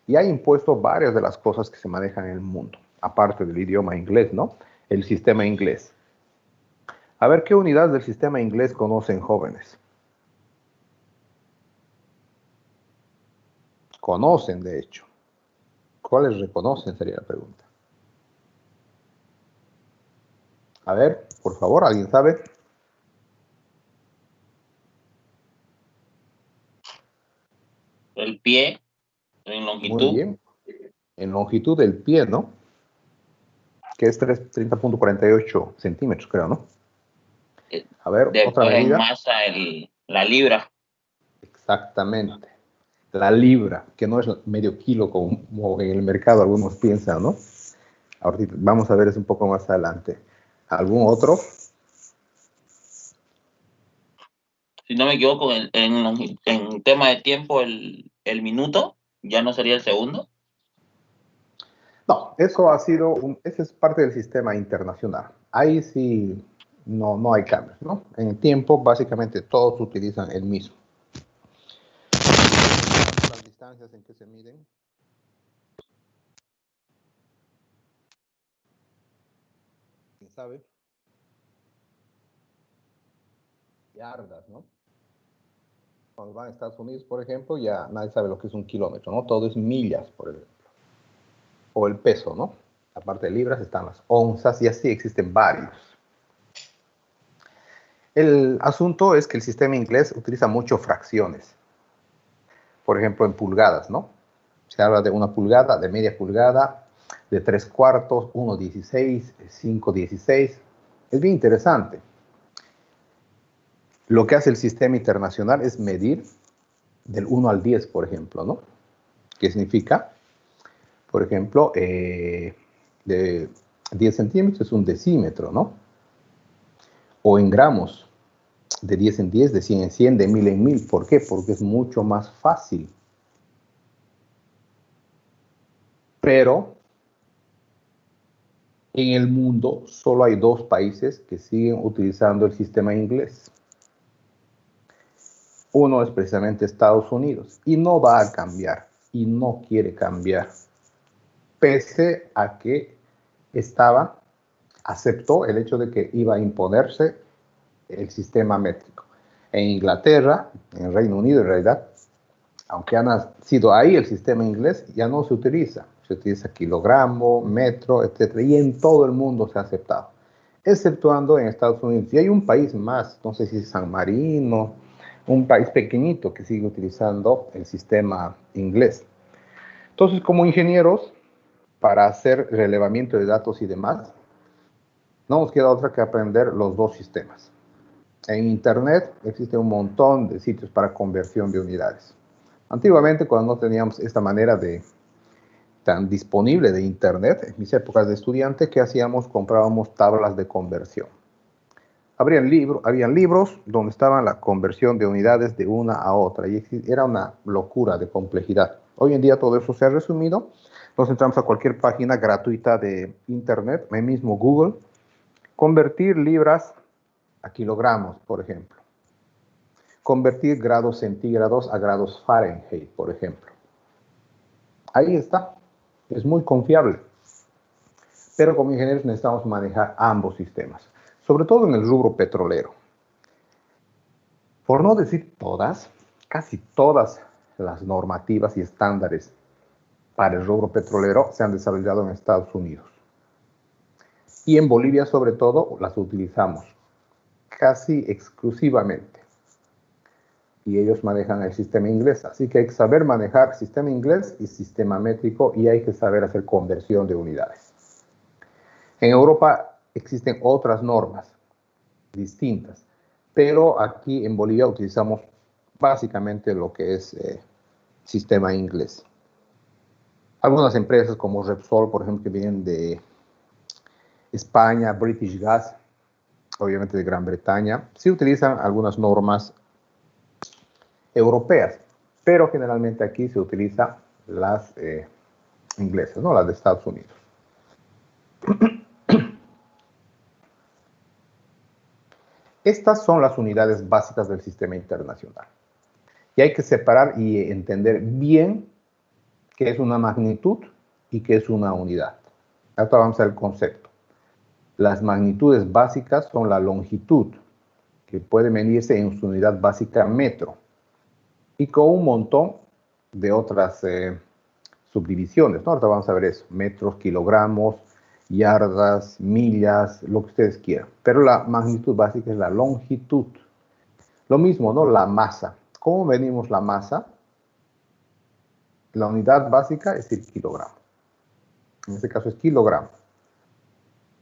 y ha impuesto varias de las cosas que se manejan en el mundo, aparte del idioma inglés, ¿no? El sistema inglés. A ver, ¿qué unidades del sistema inglés conocen jóvenes? Conocen, de hecho. ¿Cuáles reconocen? Sería la pregunta. A ver, por favor, ¿alguien sabe? El pie, en longitud. Muy bien. En longitud del pie, ¿no? Que es 30.48 centímetros, creo, ¿no? A ver, otra Después en medida. masa, la libra. Exactamente. La libra, que no es medio kilo como en el mercado algunos piensan, ¿no? Ahorita vamos a ver eso un poco más adelante. ¿Algún otro? Si no me equivoco, en tema de tiempo, el minuto ya no sería el segundo. No, eso ha sido, ese es parte del sistema internacional. Ahí sí no hay cambios, ¿no? En el tiempo, básicamente todos utilizan el mismo. Las distancias en que se miden. ¿Quién sabe? Yardas, ¿no? Cuando van a Estados Unidos, por ejemplo, ya nadie sabe lo que es un kilómetro, ¿no? Todo es millas, por ejemplo. O el peso, ¿no? Aparte de libras están las onzas y así existen varios. El asunto es que el sistema inglés utiliza mucho fracciones. Por ejemplo, en pulgadas, ¿no? Se habla de una pulgada, de media pulgada, de 3/4, 1/16, 5/16. Es bien interesante. Lo que hace el sistema internacional es medir del 1 al 10, por ejemplo, ¿no? ¿Qué significa? Por ejemplo, de 10 centímetros es un decímetro, ¿no? O en gramos, de 10 en 10, de 100 en 100, de 1000 en 1000. ¿Por qué? Porque es mucho más fácil. Pero en el mundo solo hay 2 países que siguen utilizando el sistema inglés. Uno es precisamente Estados Unidos y no va a cambiar y no quiere cambiar, pese a que aceptó el hecho de que iba a imponerse el sistema métrico. En Inglaterra, en Reino Unido en realidad, aunque ha nacido ahí el sistema inglés, ya no se utiliza. Se utiliza kilogramo, metro, etc. Y en todo el mundo se ha aceptado, exceptuando en Estados Unidos. Y hay un país más, no sé si es San Marino, un país pequeñito que sigue utilizando el sistema inglés. Entonces, como ingenieros, para hacer relevamiento de datos y demás, no nos queda otra que aprender los 2 sistemas. En Internet existe un montón de sitios para conversión de unidades. Antiguamente, cuando no teníamos esta manera tan disponible de Internet, en mis épocas de estudiante, ¿qué hacíamos? Comprábamos tablas de conversión. Habían libros donde estaban la conversión de unidades de una a otra y era una locura de complejidad. Hoy en día todo eso se ha resumido. Nos entramos a cualquier página gratuita de Internet, el mismo Google, convertir libras a kilogramos, por ejemplo. Convertir grados centígrados a grados Fahrenheit, por ejemplo. Ahí está. Es muy confiable. pero como ingenieros necesitamos manejar ambos sistemas, sobre todo en el rubro petrolero. Por no decir todas, casi todas las normativas y estándares para el rubro petrolero se han desarrollado en Estados Unidos. Y en Bolivia, sobre todo, las utilizamos casi exclusivamente. Y ellos manejan el sistema inglés. Así que hay que saber manejar sistema inglés y sistema métrico y hay que saber hacer conversión de unidades. En Europa existen otras normas distintas, pero aquí en Bolivia utilizamos básicamente lo que es sistema inglés. Algunas empresas como Repsol, por ejemplo, que vienen de España, British Gas, obviamente de Gran Bretaña, sí utilizan algunas normas europeas, pero generalmente aquí se utilizan las inglesas, ¿no? Las de Estados Unidos. Estas son las unidades básicas del sistema internacional. Y hay que separar y entender bien qué es una magnitud y qué es una unidad. Ahora vamos al concepto. Las magnitudes básicas son la longitud, que puede medirse en su unidad básica metro, y con un montón de otras subdivisiones, ¿no? Ahora vamos a ver eso, metros, kilogramos, yardas, millas, lo que ustedes quieran. Pero la magnitud básica es la longitud. Lo mismo, ¿no? La masa. ¿Cómo medimos la masa? La unidad básica es el kilogramo. En este caso es kilogramo.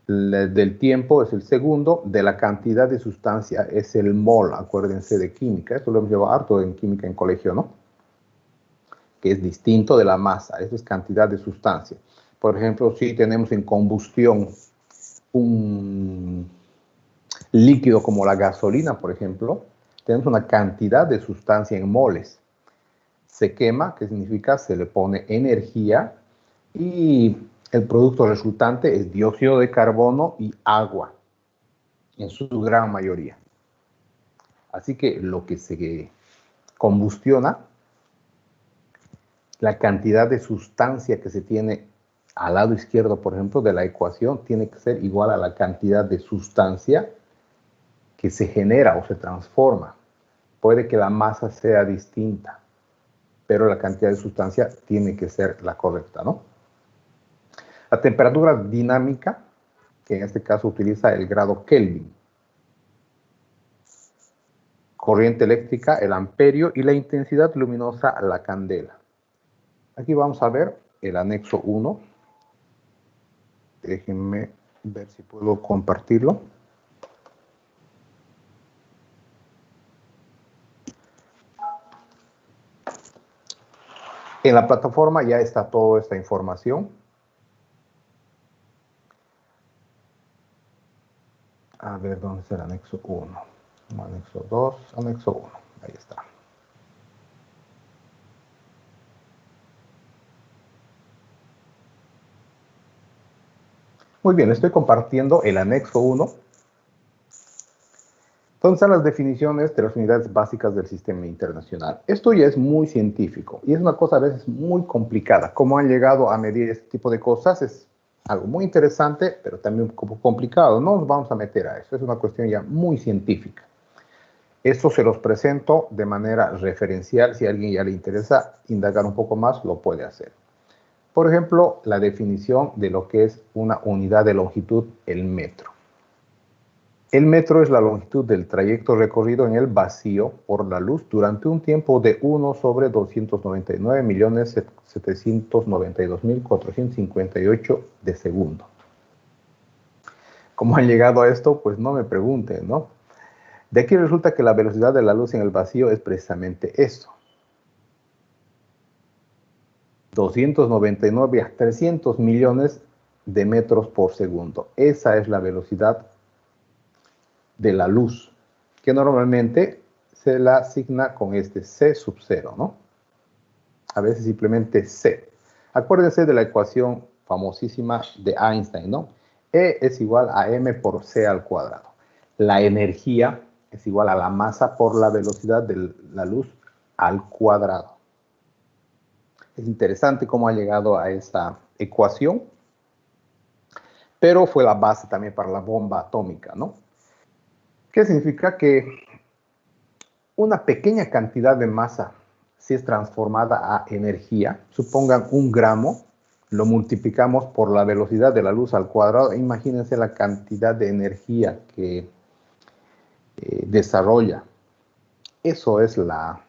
Del tiempo es el segundo, de la cantidad de sustancia es el mol, acuérdense de química, esto lo hemos llevado harto en química en colegio, ¿no? Que es distinto de la masa, eso es cantidad de sustancia. Por ejemplo, si tenemos en combustión un líquido como la gasolina, por ejemplo, tenemos una cantidad de sustancia en moles. Se quema, que significa se le pone energía y el producto resultante es dióxido de carbono y agua, en su gran mayoría. Así que lo que se combustiona, la cantidad de sustancia que se tiene al lado izquierdo, por ejemplo, de la ecuación, tiene que ser igual a la cantidad de sustancia que se genera o se transforma. Puede que la masa sea distinta, pero la cantidad de sustancia tiene que ser la correcta, ¿no? La temperatura dinámica, que en este caso utiliza el grado Kelvin. Corriente eléctrica, el amperio, y la intensidad luminosa, la candela. Aquí vamos a ver el anexo 1. Déjenme ver si puedo compartirlo. En la plataforma ya está toda esta información. A ver, ¿dónde está el anexo 1? Anexo 2, anexo 1. Ahí está. Muy bien, estoy compartiendo el anexo 1. Donde están las definiciones de las unidades básicas del sistema internacional. Esto ya es muy científico y es una cosa a veces muy complicada. Cómo han llegado a medir este tipo de cosas es algo muy interesante, pero también un poco complicado. No nos vamos a meter a eso, es una cuestión ya muy científica. Esto se los presento de manera referencial. Si a alguien ya le interesa indagar un poco más, lo puede hacer. Por ejemplo, la definición de lo que es una unidad de longitud, el metro. El metro es la longitud del trayecto recorrido en el vacío por la luz durante un tiempo de 1 sobre 299.792.458 de segundo. ¿Cómo han llegado a esto? Pues no me pregunten, ¿no? De aquí resulta que la velocidad de la luz en el vacío es precisamente esto. 299 a 300 millones de metros por segundo. Esa es la velocidad de la luz, que normalmente se la asigna con este C sub 0, ¿no? A veces simplemente C. Acuérdense de la ecuación famosísima de Einstein, ¿no? E es igual a m por c al cuadrado. La energía es igual a la masa por la velocidad de la luz al cuadrado. Es interesante cómo ha llegado a esta ecuación. pero fue la base también para la bomba atómica, ¿no? ¿Qué significa? Que una pequeña cantidad de masa, si es transformada a energía, supongan 1 gramo, lo multiplicamos por la velocidad de la luz al cuadrado, e imagínense la cantidad de energía que desarrolla. Eso es la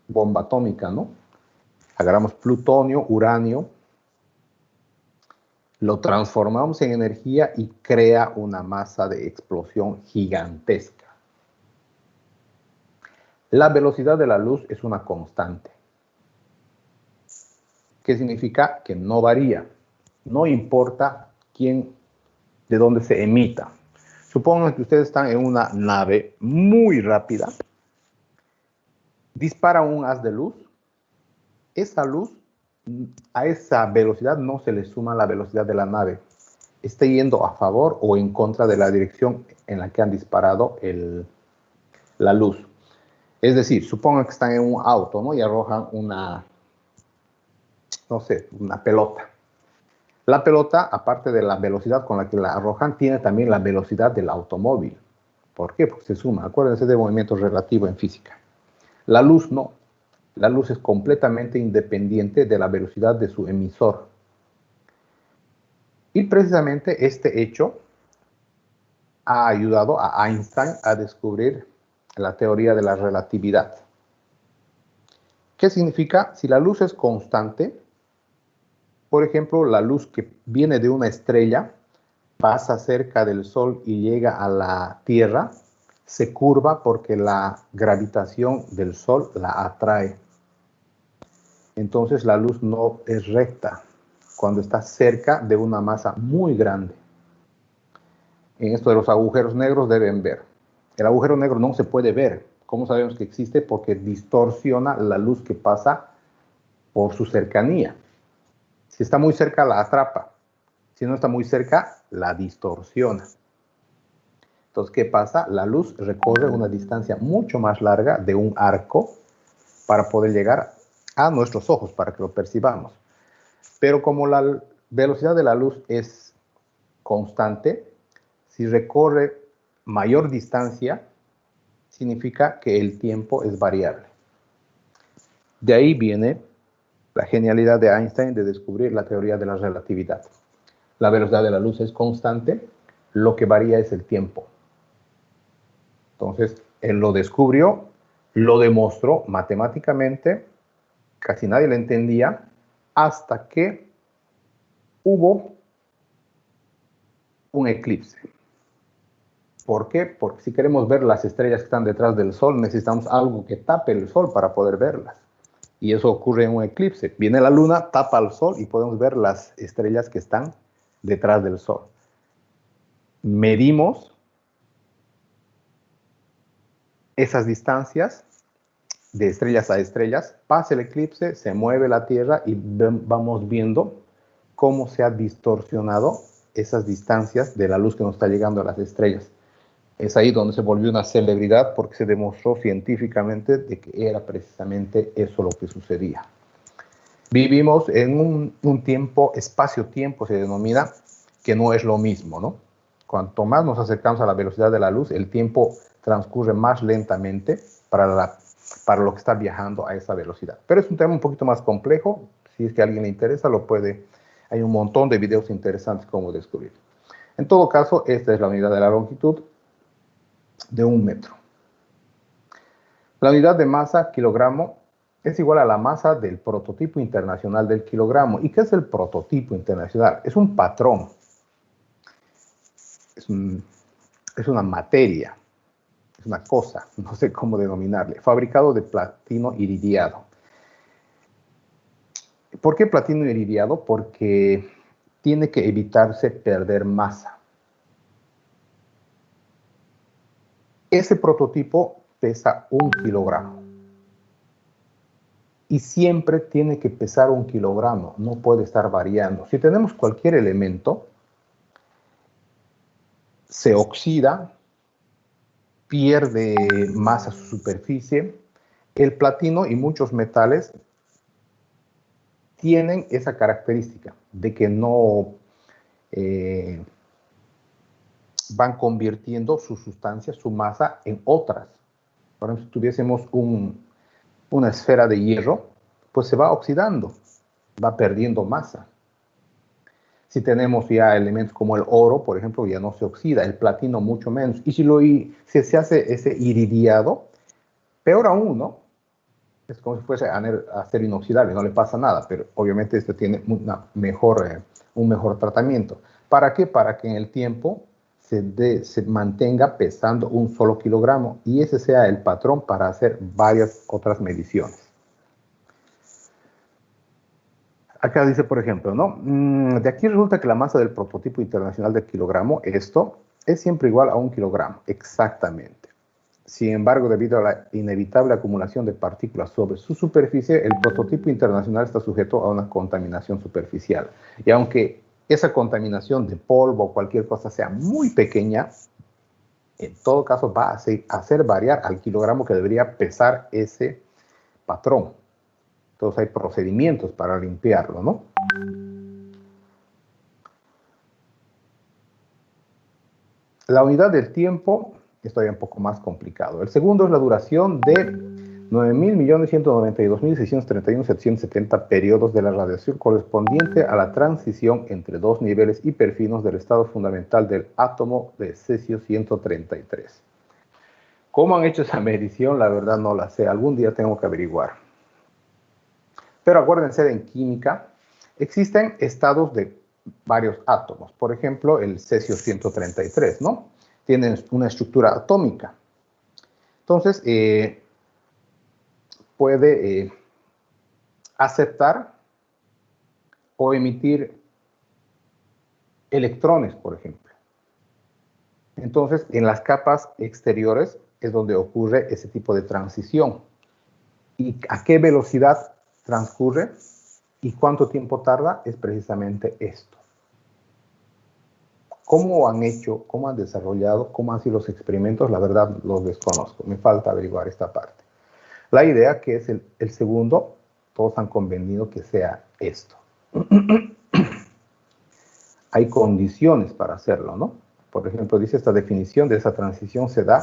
bomba atómica, ¿no? Agarramos plutonio, uranio, lo transformamos en energía y crea una masa de explosión gigantesca. La velocidad de la luz es una constante. ¿Qué significa? Que no varía. No importa de dónde se emita. Supongan que ustedes están en una nave muy rápida. Dispara un haz de luz. Esa luz, a esa velocidad no se le suma la velocidad de la nave. Esté yendo a favor o en contra de la dirección en la que han disparado la luz. Es decir, supongan que están en un auto, ¿no? Y arrojan una pelota. La pelota, aparte de la velocidad con la que la arrojan, tiene también la velocidad del automóvil. ¿Por qué? Porque se suma. Acuérdense de movimiento relativo en física. La luz no. La luz es completamente independiente de la velocidad de su emisor. Y precisamente este hecho ha ayudado a Einstein a descubrir la teoría de la relatividad. ¿Qué significa? Si la luz es constante, por ejemplo, la luz que viene de una estrella pasa cerca del Sol y llega a la Tierra, se curva porque la gravitación del Sol la atrae. Entonces la luz no es recta cuando está cerca de una masa muy grande. En esto de los agujeros negros deben ver. El agujero negro no se puede ver. ¿Cómo sabemos que existe? Porque distorsiona la luz que pasa por su cercanía. Si está muy cerca, la atrapa. Si no está muy cerca, la distorsiona. Entonces, ¿qué pasa? La luz recorre una distancia mucho más larga de un arco para poder llegar a nuestros ojos, para que lo percibamos. Pero como la velocidad de la luz es constante, si recorre mayor distancia, significa que el tiempo es variable. De ahí viene la genialidad de Einstein de descubrir la teoría de la relatividad. La velocidad de la luz es constante, lo que varía es el tiempo. Entonces, él lo descubrió, lo demostró matemáticamente, casi nadie lo entendía, hasta que hubo un eclipse. ¿Por qué? Porque si queremos ver las estrellas que están detrás del Sol, necesitamos algo que tape el Sol para poder verlas. Y eso ocurre en un eclipse. Viene la luna, tapa al Sol y podemos ver las estrellas que están detrás del Sol. Medimos esas distancias de estrellas a estrellas, pasa el eclipse, se mueve la Tierra y vamos viendo cómo se ha distorsionado esas distancias de la luz que nos está llegando a las estrellas. Es ahí donde se volvió una celebridad porque se demostró científicamente de que era precisamente eso lo que sucedía. Vivimos en un tiempo, espacio-tiempo se denomina, que no es lo mismo, ¿no? Cuanto más nos acercamos a la velocidad de la luz, el tiempo transcurre más lentamente para lo que está viajando a esa velocidad. Pero es un tema un poquito más complejo. Si es que a alguien le interesa, hay un montón de videos interesantes como descubrir. En todo caso, esta es la unidad de la longitud de 1 metro. La unidad de masa, kilogramo, es igual a la masa del prototipo internacional del kilogramo. ¿Y qué es el prototipo internacional? Es un patrón. Es una materia. Es una cosa, no sé cómo denominarle, fabricado de platino iridiado. ¿Por qué platino iridiado? Porque tiene que evitarse perder masa. Ese prototipo pesa 1 kilogramo. Y siempre tiene que pesar 1 kilogramo, no puede estar variando. Si tenemos cualquier elemento, se oxida, pierde masa a su superficie. El platino y muchos metales tienen esa característica de que no van convirtiendo su sustancia, su masa, en otras. Por ejemplo, si tuviésemos una esfera de hierro, pues se va oxidando, va perdiendo masa. Si tenemos ya elementos como el oro, por ejemplo, ya no se oxida, el platino mucho menos. Y si se hace ese iridiado, peor aún, ¿no? Es como si fuese acero inoxidable, no le pasa nada, pero obviamente este tiene un mejor tratamiento. ¿Para qué? Para que en el tiempo se mantenga pesando un solo kilogramo y ese sea el patrón para hacer varias otras mediciones. Acá dice, por ejemplo, ¿no? De aquí resulta que la masa del prototipo internacional del kilogramo, esto, es siempre igual a 1 kilogramo, exactamente. Sin embargo, debido a la inevitable acumulación de partículas sobre su superficie, el prototipo internacional está sujeto a una contaminación superficial. Y aunque esa contaminación de polvo o cualquier cosa sea muy pequeña, en todo caso va a hacer variar al kilogramo que debería pesar ese patrón. Entonces hay procedimientos para limpiarlo, ¿no? La unidad del tiempo es todavía un poco más complicado. El segundo es la duración de 9.192.631.770 periodos de la radiación correspondiente a la transición entre dos niveles hiperfinos del estado fundamental del átomo de cesio-133. ¿Cómo han hecho esa medición? La verdad no la sé. Algún día tengo que averiguar. Pero acuérdense, en química existen estados de varios átomos. Por ejemplo, el cesio-133, ¿no? Tiene una estructura atómica. Entonces, puede aceptar o emitir electrones, por ejemplo. Entonces, en las capas exteriores es donde ocurre ese tipo de transición. ¿Y a qué velocidad transcurre? ¿Y cuánto tiempo tarda? Es precisamente esto. ¿Cómo han hecho, cómo han desarrollado, cómo han sido los experimentos? La verdad los desconozco, me falta averiguar esta parte. La idea que es el segundo, todos han convenido que sea esto. Hay condiciones para hacerlo, ¿no? Por ejemplo, dice esta definición de esa transición se da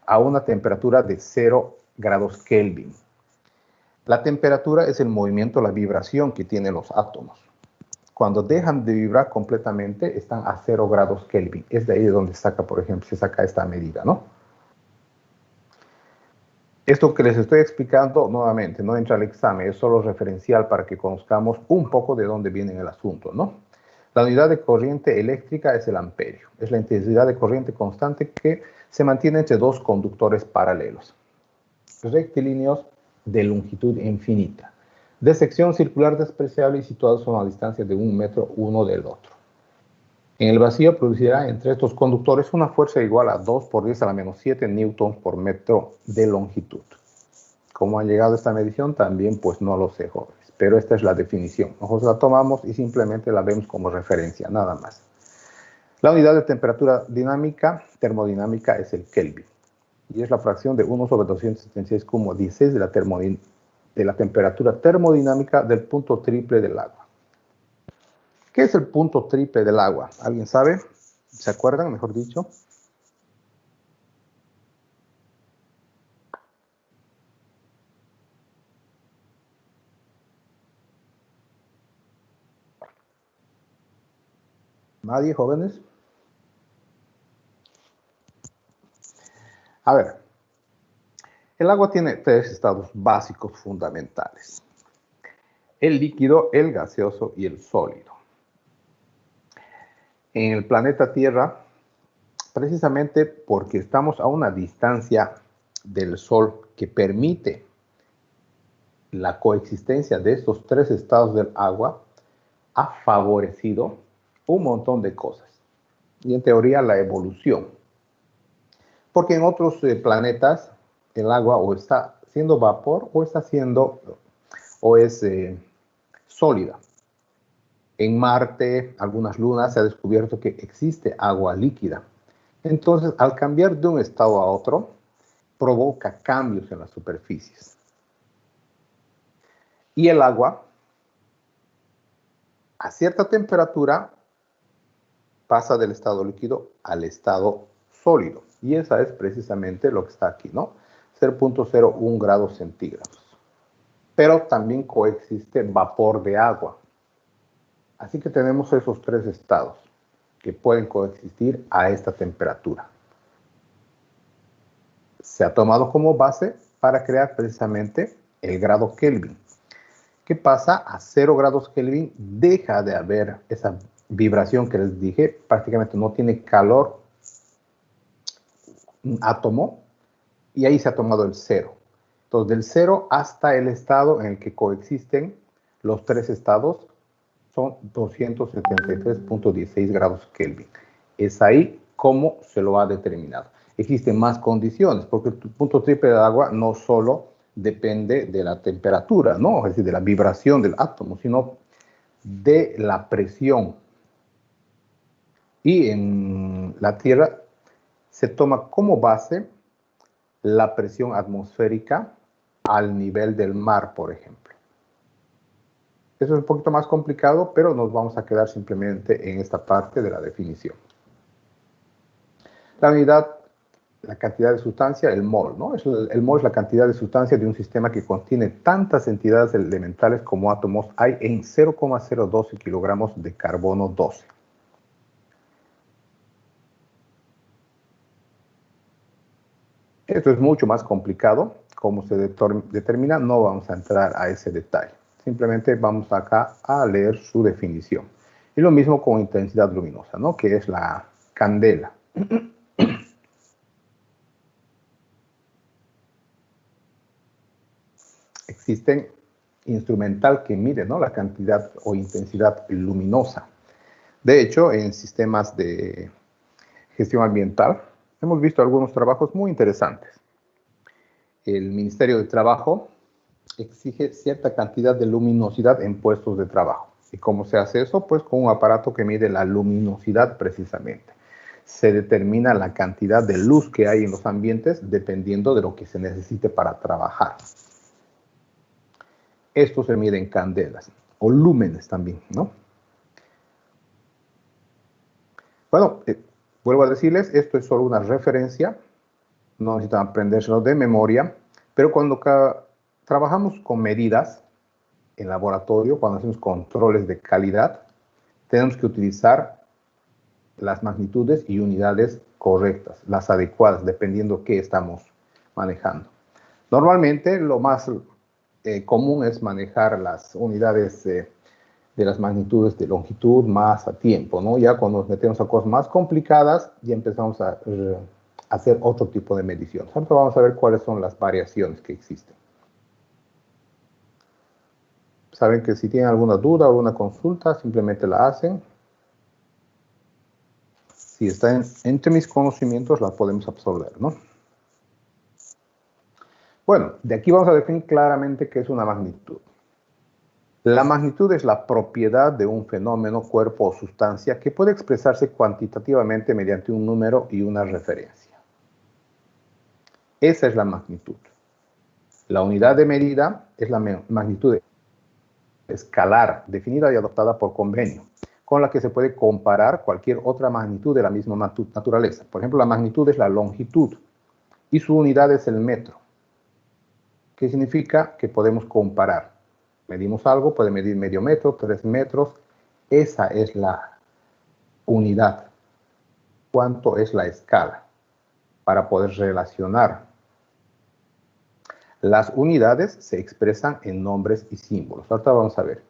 a una temperatura de 0 grados Kelvin. La temperatura es el movimiento, la vibración que tienen los átomos. Cuando dejan de vibrar completamente, están a 0 grados Kelvin. Es de ahí de donde saca, por ejemplo, se saca esta medida, ¿no? Esto que les estoy explicando, nuevamente, no entra al examen, es solo referencial para que conozcamos un poco de dónde viene el asunto, ¿no? La unidad de corriente eléctrica es el amperio. Es la intensidad de corriente constante que se mantiene entre dos conductores paralelos, rectilíneos de longitud infinita, de sección circular despreciable y situados a una distancia de 1 metro uno del otro. En el vacío producirá entre estos conductores una fuerza igual a 2 por 10 a la menos 7 newtons por metro de longitud. ¿Cómo ha llegado a esta medición? También pues no lo sé, jóvenes, pero esta es la definición. Nosotros la tomamos y simplemente la vemos como referencia, nada más. La unidad de temperatura dinámica, termodinámica, es el Kelvin. Y es la fracción de 1 sobre 276,16 de la temperatura termodinámica del punto triple del agua. ¿Qué es el punto triple del agua? ¿Alguien sabe? ¿Se acuerdan, mejor dicho? ¿Nadie, jóvenes? A ver, el agua tiene 3 estados básicos fundamentales: el líquido, el gaseoso y el sólido. En el planeta Tierra, precisamente porque estamos a una distancia del Sol que permite la coexistencia de estos 3 estados del agua, ha favorecido un montón de cosas. Y en teoría la evolución. Porque en otros planetas el agua o está siendo vapor o es sólida. En Marte, algunas lunas, se ha descubierto que existe agua líquida. Entonces, al cambiar de un estado a otro, provoca cambios en las superficies. Y el agua, a cierta temperatura, pasa del estado líquido al estado sólido. Y esa es precisamente lo que está aquí, ¿no? 0.01 grados centígrados. Pero también coexiste vapor de agua. Así que tenemos esos tres estados que pueden coexistir a esta temperatura. Se ha tomado como base para crear precisamente el grado Kelvin. ¿Qué pasa? A 0 grados Kelvin deja de haber esa vibración que les dije, prácticamente no tiene calor un átomo, y ahí se ha tomado el 0. Entonces, del 0 hasta el estado en el que coexisten los tres estados son 273.16 grados Kelvin. Es ahí cómo se lo ha determinado. Existen más condiciones, porque el punto triple de agua no solo depende de la temperatura, ¿no? Es decir, de la vibración del átomo, sino de la presión. Y en la Tierra se toma como base la presión atmosférica al nivel del mar, por ejemplo. Eso es un poquito más complicado, pero nos vamos a quedar simplemente en esta parte de la definición. La unidad, la cantidad de sustancia, el mol, ¿no? El mol es la cantidad de sustancia de un sistema que contiene tantas entidades elementales como átomos hay en 0,012 kilogramos de carbono 12. Esto es mucho más complicado. Cómo se determina, no vamos a entrar a ese detalle. Simplemente vamos acá a leer su definición. Y lo mismo con intensidad luminosa, ¿no? Que es la candela. Existen instrumental que mide, ¿no? La cantidad o intensidad luminosa. De hecho, en sistemas de gestión ambiental, hemos visto algunos trabajos muy interesantes. El Ministerio de Trabajo exige cierta cantidad de luminosidad en puestos de trabajo. ¿Y cómo se hace eso? Pues con un aparato que mide la luminosidad precisamente. Se determina la cantidad de luz que hay en los ambientes dependiendo de lo que se necesite para trabajar. Esto se mide en candelas o lúmenes también, ¿no? Bueno, vuelvo a decirles, esto es solo una referencia. No necesitan aprendérselo de memoria, pero cuando trabajamos con medidas en laboratorio, cuando hacemos controles de calidad, tenemos que utilizar las magnitudes y unidades correctas, las adecuadas, dependiendo qué estamos manejando. Normalmente, lo más común es manejar las unidades de las magnitudes de longitud más a tiempo, ¿no? Ya cuando nos metemos a cosas más complicadas, ya empezamos a hacer otro tipo de mediciones. Ahora vamos a ver cuáles son las variaciones que existen. Saben que si tienen alguna duda o alguna consulta, simplemente la hacen. Si está entre mis conocimientos, la podemos absorber, ¿no? Bueno, de aquí vamos a definir claramente qué es una magnitud. La magnitud es la propiedad de un fenómeno, cuerpo o sustancia que puede expresarse cuantitativamente mediante un número y una referencia. Esa es la magnitud. La unidad de medida es la magnitud escalar, definida y adoptada por convenio, con la que se puede comparar cualquier otra magnitud de la misma naturaleza. Por ejemplo, la magnitud es la longitud y su unidad es el metro. ¿Qué significa? Que podemos comparar. Medimos algo, puede medir medio metro, 3 metros. Esa es la unidad. ¿Cuánto es la escala? Para poder relacionar. Las unidades se expresan en nombres y símbolos. Ahorita vamos a ver.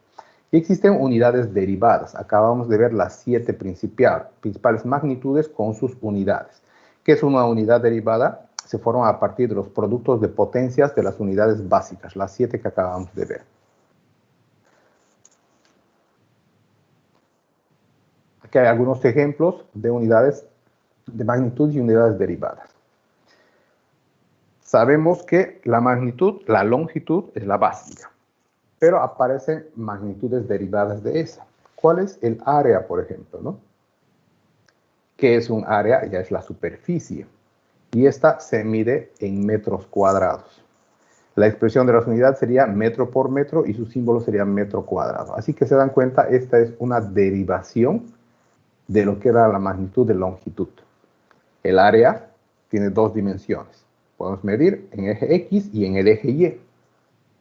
Y existen unidades derivadas. Acabamos de ver las 7 principales magnitudes con sus unidades. ¿Qué es una unidad derivada? Se forma a partir de los productos de potencias de las unidades básicas, las 7 que acabamos de ver. Aquí hay algunos ejemplos de unidades de magnitud y unidades derivadas. Sabemos que la magnitud, la longitud es la básica, pero aparecen magnitudes derivadas de esa. ¿Cuál es el área, por ejemplo, ¿no? ¿Qué es un área? Ya es la superficie. Y esta se mide en metros cuadrados. La expresión de las unidades sería metro por metro y su símbolo sería metro cuadrado. Así que se dan cuenta, esta es una derivación de lo que era la magnitud de longitud. El área tiene dos dimensiones. Podemos medir en eje X y en el eje Y.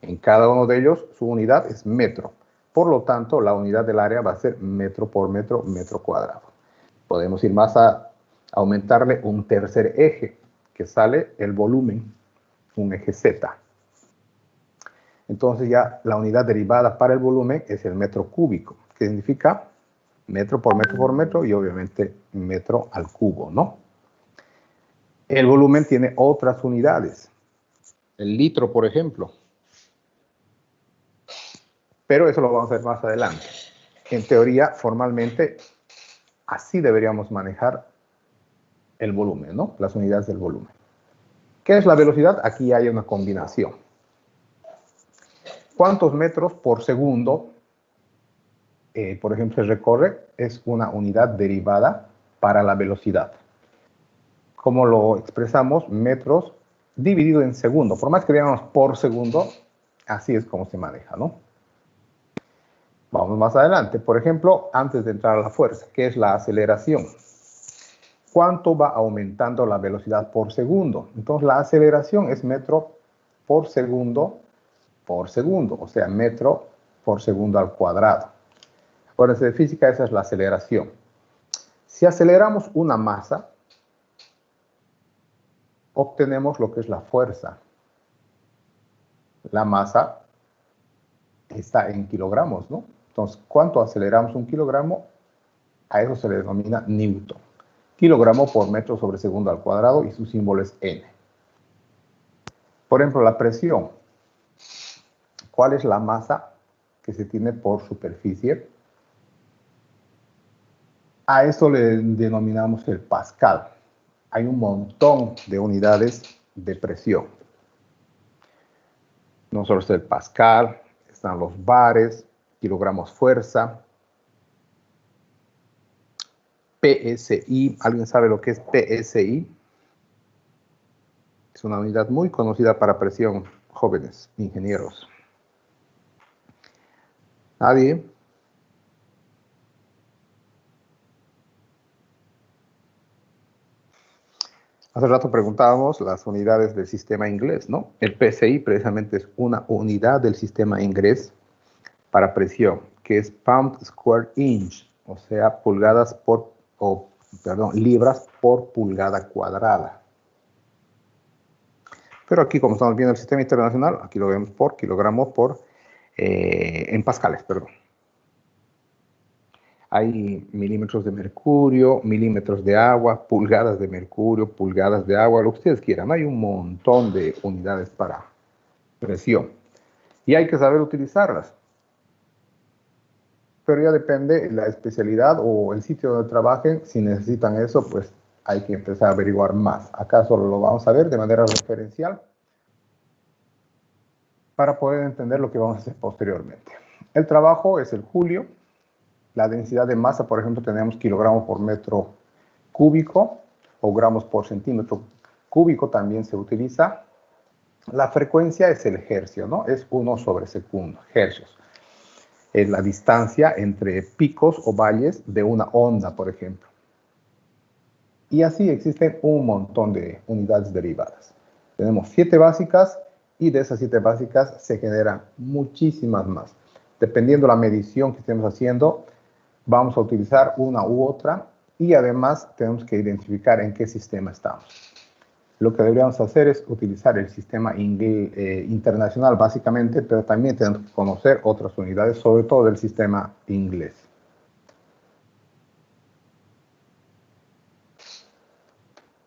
En cada uno de ellos su unidad es metro. Por lo tanto, la unidad del área va a ser metro por metro, metro cuadrado. Podemos ir más a aumentarle un tercer eje, que sale el volumen, un eje Z. Entonces ya la unidad derivada para el volumen es el metro cúbico, que significa metro por metro y obviamente metro al cubo, ¿no? El volumen tiene otras unidades. El litro, por ejemplo. Pero eso lo vamos a ver más adelante. En teoría, formalmente, así deberíamos manejar el volumen, ¿no? Las unidades del volumen. ¿Qué es la velocidad? Aquí hay una combinación. ¿Cuántos metros por segundo, por ejemplo, se recorre? Es una unidad derivada para la velocidad. ¿Cómo lo expresamos? Metros dividido en segundo. Por más que digamos por segundo, así es como se maneja, ¿no? Vamos más adelante. Por ejemplo, antes de entrar a la fuerza, ¿qué es la aceleración? ¿Cuánto va aumentando la velocidad por segundo? Entonces, la aceleración es metro por segundo, o sea, metro por segundo al cuadrado. Acuérdense de física, esa es la aceleración. Si aceleramos una masa, obtenemos lo que es la fuerza. La masa está en kilogramos, ¿no? Entonces, ¿cuánto aceleramos un kilogramo? A eso se le denomina newton. Kilogramo por metro sobre segundo al cuadrado y su símbolo es N. Por ejemplo, la presión. ¿Cuál es la masa que se tiene por superficie? A eso le denominamos el pascal. Hay un montón de unidades de presión. No solo está el pascal, están los bares, kilogramos fuerza, PSI. ¿Alguien sabe lo que es PSI? Es una unidad muy conocida para presión, jóvenes ingenieros. ¿Nadie? Hace rato preguntábamos las unidades del sistema inglés, ¿no? El PSI precisamente es una unidad del sistema inglés para presión, que es pound square inch, o sea, libras por pulgada cuadrada. Pero aquí, como estamos viendo el sistema internacional, aquí lo vemos por kilogramo en pascales, perdón. Hay milímetros de mercurio, milímetros de agua, pulgadas de mercurio, pulgadas de agua, lo que ustedes quieran. Hay un montón de unidades para presión. Y hay que saber utilizarlas. Pero ya depende la especialidad o el sitio donde trabajen. Si necesitan eso, pues hay que empezar a averiguar más. Acá solo lo vamos a ver de manera referencial para poder entender lo que vamos a hacer posteriormente. El trabajo es el joule. La densidad de masa, por ejemplo, tenemos kilogramos por metro cúbico o gramos por centímetro cúbico también se utiliza. La frecuencia es el hercio, ¿no? Es 1 sobre segundo, hercios. Es la distancia entre picos o valles de una onda, por ejemplo. Y así existen un montón de unidades derivadas. Tenemos 7 básicas y de esas 7 básicas se generan muchísimas más. Dependiendo de la medición que estemos haciendo, vamos a utilizar una u otra y además tenemos que identificar en qué sistema estamos. Lo que deberíamos hacer es utilizar el sistema internacional básicamente, pero también tenemos que conocer otras unidades, sobre todo del sistema inglés.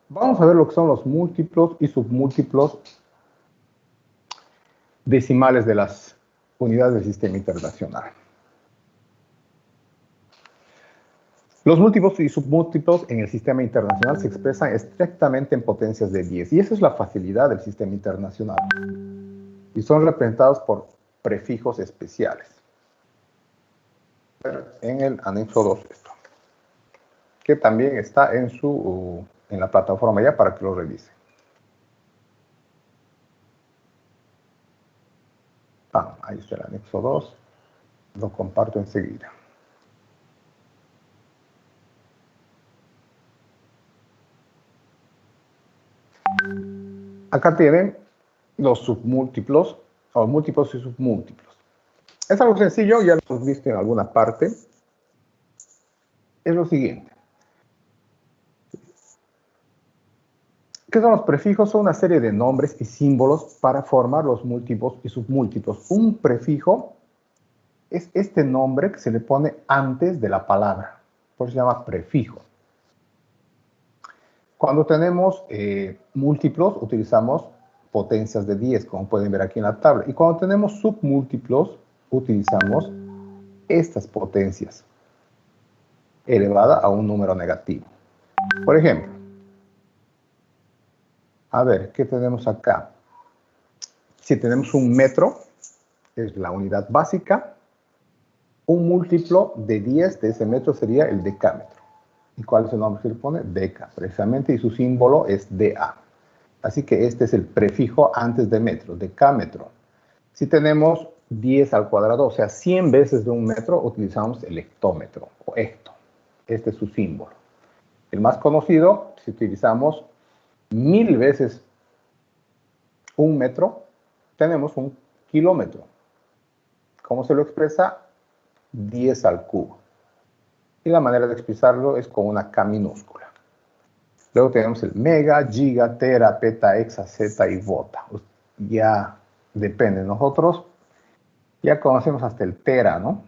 Vamos a ver lo que son los múltiplos y submúltiplos decimales de las unidades del sistema internacional. Los múltiplos y submúltiplos en el sistema internacional se expresan estrictamente en potencias de 10 y esa es la facilidad del sistema internacional. Y son representados por prefijos especiales. En el anexo 2 esto, que también está en la plataforma ya para que lo revisen. Ahí está el anexo 2, lo comparto enseguida. Acá tienen los submúltiplos, o múltiplos y submúltiplos. Es algo sencillo, ya lo hemos visto en alguna parte. Es lo siguiente. ¿Qué son los prefijos? Son una serie de nombres y símbolos para formar los múltiplos y submúltiplos. Un prefijo es este nombre que se le pone antes de la palabra. Por eso se llama prefijo. Cuando tenemos múltiplos, utilizamos potencias de 10, como pueden ver aquí en la tabla. Y cuando tenemos submúltiplos, utilizamos estas potencias elevada a un número negativo. Por ejemplo, a ver, ¿qué tenemos acá? Si tenemos un metro, es la unidad básica, un múltiplo de 10 de ese metro sería el decámetro. ¿Y cuál es el nombre que se le pone? Deca, precisamente, y su símbolo es DA. Así que este es el prefijo antes de metro, decámetro. Si tenemos 10 al cuadrado, o sea, 100 veces de un metro, utilizamos el hectómetro o hecto. Este es su símbolo. El más conocido, si utilizamos 1000 veces un metro, tenemos un kilómetro. ¿Cómo se lo expresa? 10 al cubo. Y la manera de expresarlo es con una K minúscula. Luego tenemos el mega, giga, tera, peta, hexa, zeta y vota. Ya depende. Nosotros ya conocemos hasta el tera, ¿no?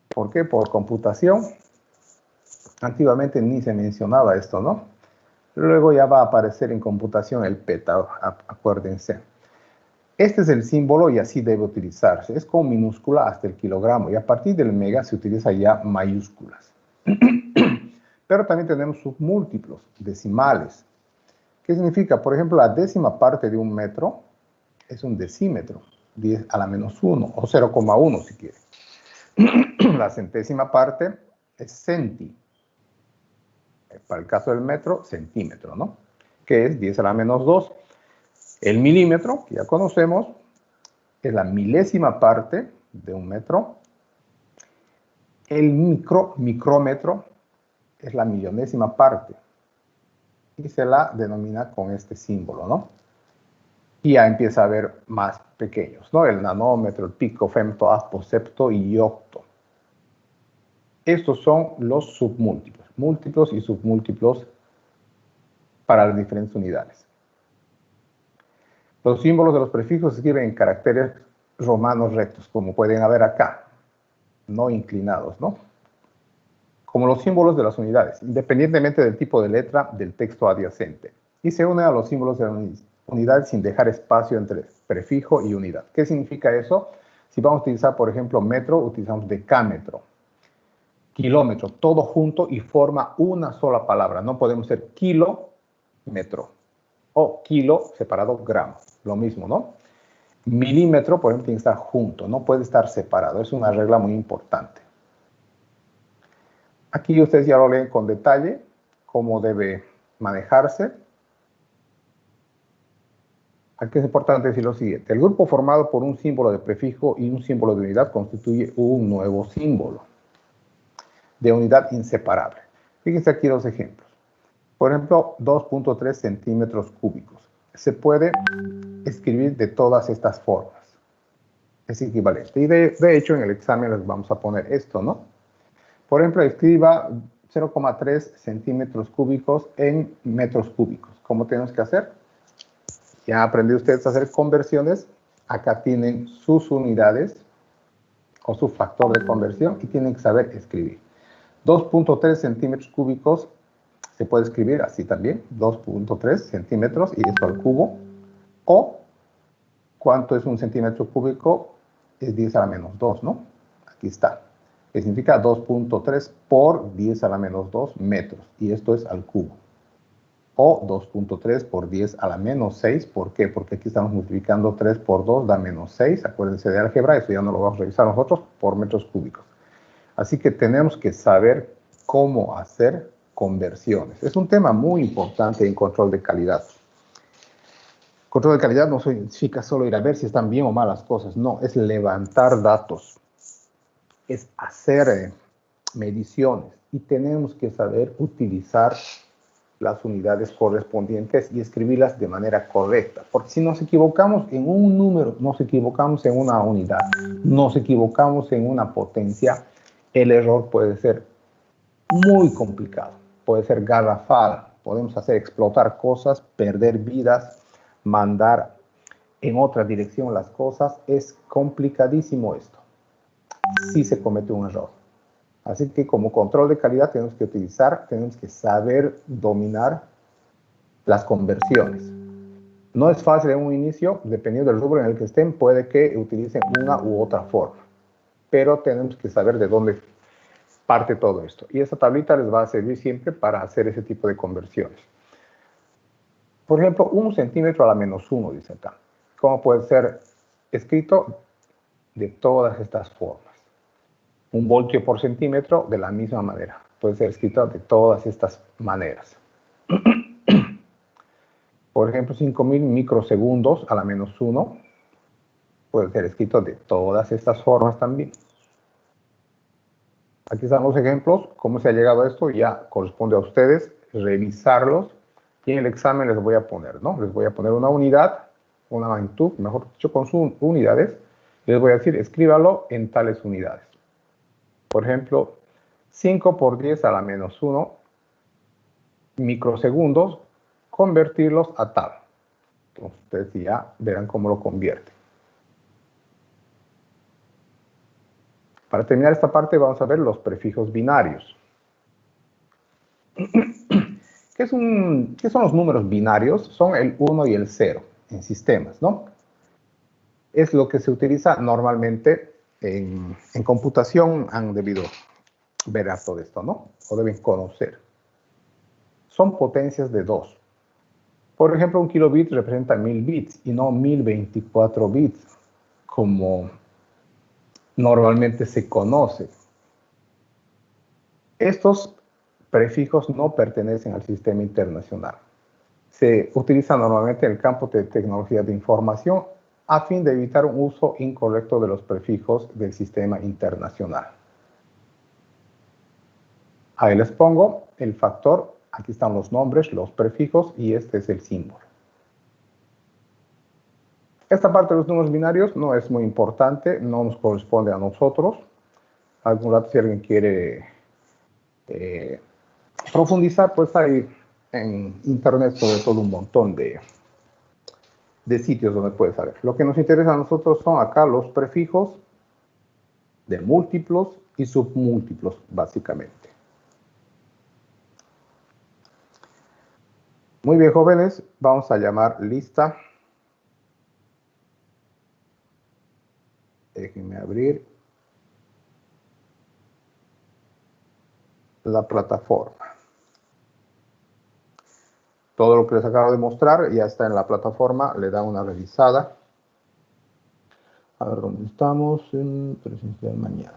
¿Por qué? Por computación. Antiguamente ni se mencionaba esto, ¿no? Luego ya va a aparecer en computación el peta, acuérdense. Este es el símbolo y así debe utilizarse. Es con minúscula hasta el kilogramo y a partir del mega se utiliza ya mayúsculas. Pero también tenemos submúltiplos, decimales. ¿Qué significa? Por ejemplo, la décima parte de un metro es un decímetro, 10 a la menos 1 o 0,1 si quiere. La centésima parte es centi. Para el caso del metro, centímetro, ¿no? Que es 10 a la menos 2. El milímetro, que ya conocemos, es la milésima parte de un metro. El micrómetro es la millonésima parte. Y se la denomina con este símbolo, ¿no? Y ya empieza a haber más pequeños, ¿no? El nanómetro, el pico, femto, aspo, septo y octo. Estos son los submúltiplos, múltiplos y submúltiplos para las diferentes unidades. Los símbolos de los prefijos se escriben en caracteres romanos rectos, como pueden ver acá, no inclinados, ¿no? Como los símbolos de las unidades, independientemente del tipo de letra del texto adyacente. Y se unen a los símbolos de la unidad sin dejar espacio entre prefijo y unidad. ¿Qué significa eso? Si vamos a utilizar, por ejemplo, metro, utilizamos decámetro. Kilómetro, todo junto y forma una sola palabra. No podemos ser kilómetro o kilo separado gramo. Lo mismo, ¿no? Milímetro, por ejemplo, tiene que estar junto, no puede estar separado. Es una regla muy importante. Aquí ustedes ya lo leen con detalle, cómo debe manejarse. Aquí es importante decir lo siguiente. El grupo formado por un símbolo de prefijo y un símbolo de unidad constituye un nuevo símbolo de unidad inseparable. Fíjense aquí los ejemplos. Por ejemplo, 2.3 centímetros cúbicos. Se puede escribir de todas estas formas. Es equivalente. Y de hecho, en el examen les vamos a poner esto, ¿no? Por ejemplo, escriba 0,3 centímetros cúbicos en metros cúbicos. ¿Cómo tenemos que hacer? Ya aprendido ustedes a hacer conversiones. Acá tienen sus unidades o su factor de conversión y tienen que saber escribir. 2.3 centímetros cúbicos se puede escribir así también, 2.3 centímetros y esto al cubo. O, ¿cuánto es un centímetro cúbico? Es 10 a la menos 2, ¿no? Aquí está. Que significa 2.3 por 10 a la menos 2 metros. Y esto es al cubo. O 2.3 por 10 a la menos 6. ¿Por qué? Porque aquí estamos multiplicando 3 por 2 da menos 6. Acuérdense de álgebra, eso ya no lo vamos a revisar nosotros, por metros cúbicos. Así que tenemos que saber cómo hacer conversiones. Es un tema muy importante en control de calidad. Control de calidad no significa solo ir a ver si están bien o mal las cosas. No, es levantar datos. Es hacer mediciones. Y tenemos que saber utilizar las unidades correspondientes y escribirlas de manera correcta. Porque si nos equivocamos en un número, nos equivocamos en una unidad, nos equivocamos en una potencia, el error puede ser muy complicado, puede ser garrafal. Podemos hacer explotar cosas, perder vidas, mandar en otra dirección las cosas. Es complicadísimo esto, si se comete un error. Así que como control de calidad tenemos que saber dominar las conversiones. No es fácil en un inicio, dependiendo del rubro en el que estén, puede que utilicen una u otra forma, pero tenemos que saber de dónde parte todo esto. Y esta tablita les va a servir siempre para hacer ese tipo de conversiones. Por ejemplo, 1 centímetro a la -1, dice acá. ¿Cómo puede ser escrito? De todas estas formas. 1 voltio por centímetro, de la misma manera. Puede ser escrito de todas estas maneras. Por ejemplo, 5000 microsegundos a la -1 puede ser escrito de todas estas formas también. Aquí están los ejemplos. ¿Cómo se ha llegado a esto? Ya corresponde a ustedes revisarlos. Y en el examen les voy a poner, ¿no? Les voy a poner una unidad, una magnitud, mejor dicho, con sus unidades. Les voy a decir, escríbalo en tales unidades. Por ejemplo, 5 por 10 a la -1 microsegundos, convertirlos a tal. Entonces, ustedes ya verán cómo lo convierten. Para terminar esta parte, vamos a ver los prefijos binarios. ¿Qué son los números binarios? Son el 1 y el 0 en sistemas, ¿no? Es lo que se utiliza normalmente en computación. Han debido ver todo esto, ¿no? O deben conocer. Son potencias de 2. Por ejemplo, 1 kilobit representa 1000 bits y no 1024 bits, como normalmente se conoce. Estos prefijos no pertenecen al sistema internacional. Se utilizan normalmente en el campo de tecnología de información a fin de evitar un uso incorrecto de los prefijos del sistema internacional. Ahí les pongo el factor. Aquí están los nombres, los prefijos y este es el símbolo. Esta parte de los números binarios no es muy importante, no nos corresponde a nosotros. Algún rato si alguien quiere profundizar, pues hay en internet sobre todo un montón de sitios donde puede saber. Lo que nos interesa a nosotros son acá los prefijos de múltiplos y submúltiplos, básicamente. Muy bien, jóvenes, vamos a llamar lista. Déjenme abrir la plataforma. Todo lo que les acabo de mostrar ya está en la plataforma, le dan una revisada. A ver dónde estamos, en presencial mañana.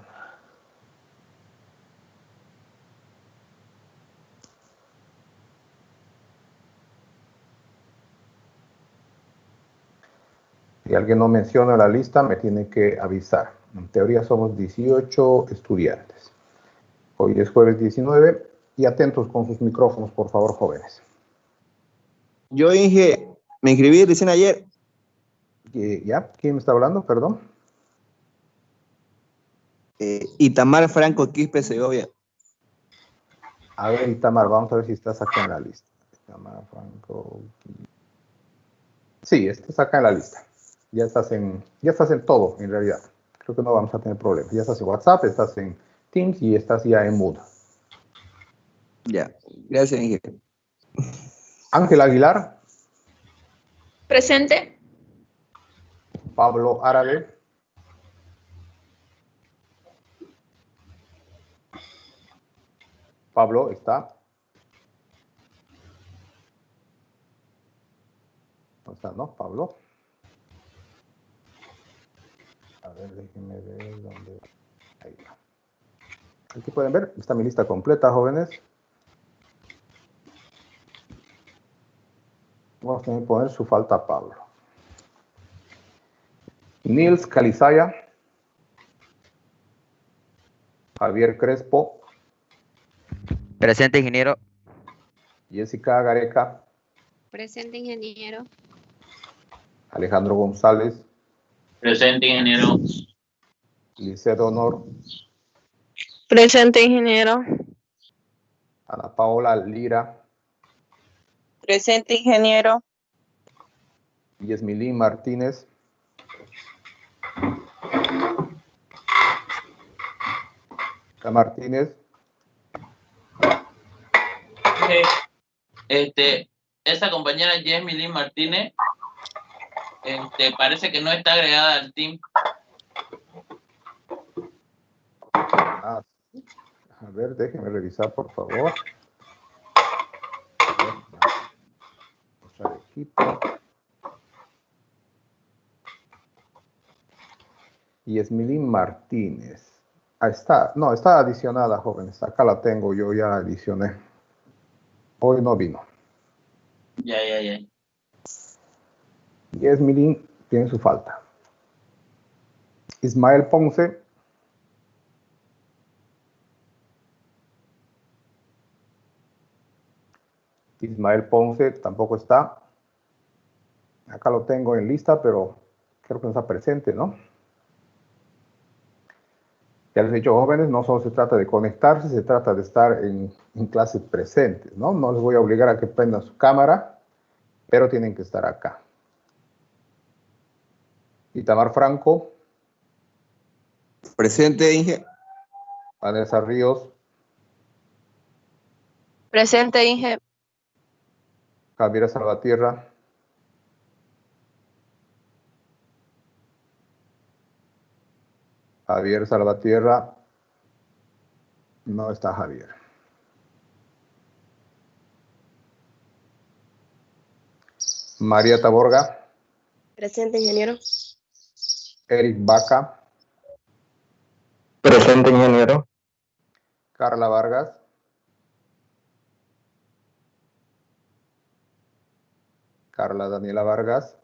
Si alguien no menciona la lista, me tiene que avisar. En teoría somos 18 estudiantes. Hoy es jueves 19 y atentos con sus micrófonos, por favor, jóvenes. Yo, Inge, me inscribí recién ayer. ¿Ya? ¿Quién me está hablando? Perdón. Itamar Franco Quispe Segovia. A ver, Itamar, vamos a ver si estás acá en la lista. Itamar Franco. Sí, estás acá en la lista. Ya estás en todo, en realidad. Creo que no vamos a tener problemas. Ya estás en WhatsApp, estás en Teams y estás ya en Mood. Ya, gracias, Inge. Ángel Aguilar. Presente. Pablo Árabe. Pablo está. ¿No está, no? Pablo. A ver, déjenme ver dónde. Ahí va. Aquí pueden ver, está mi lista completa, jóvenes. Vamos a tener que poner su falta a Pablo. Nils Calizaya. Javier Crespo. Presente, ingeniero. Jessica Gareca, Presente, ingeniero. Alejandro González, Presente, ingeniero. Licedo Honor, Presente, ingeniero. Ana Paola Lira, Presente, ingeniero. Yesmilín Martínez, Martínez, Esa compañera Yesmilín Martínez, parece que no está agregada al team. a ver, déjenme revisar, por favor. Mostrar equipo. Yesmilín Martínez. Ahí está. No, está adicionada, jóvenes. Acá la tengo, yo ya la adicioné. Hoy no vino. Ya. Yesmilín tiene su falta. Ismael Ponce. Ismael Ponce tampoco está. Acá lo tengo en lista, pero creo que no está presente, ¿no? Ya les he dicho, jóvenes, no solo se trata de conectarse, se trata de estar en clases presentes, ¿no? No les voy a obligar a que prendan su cámara, pero tienen que estar acá. Itamar Franco. Presente, Inge. Vanessa Ríos. Presente, Inge. Javier Salvatierra. Javier Salvatierra. No está Javier. María Taborga. Presente, ingeniero. Eric Baca. Presente, ingeniero. Carla Vargas. Carla Daniela Vargas.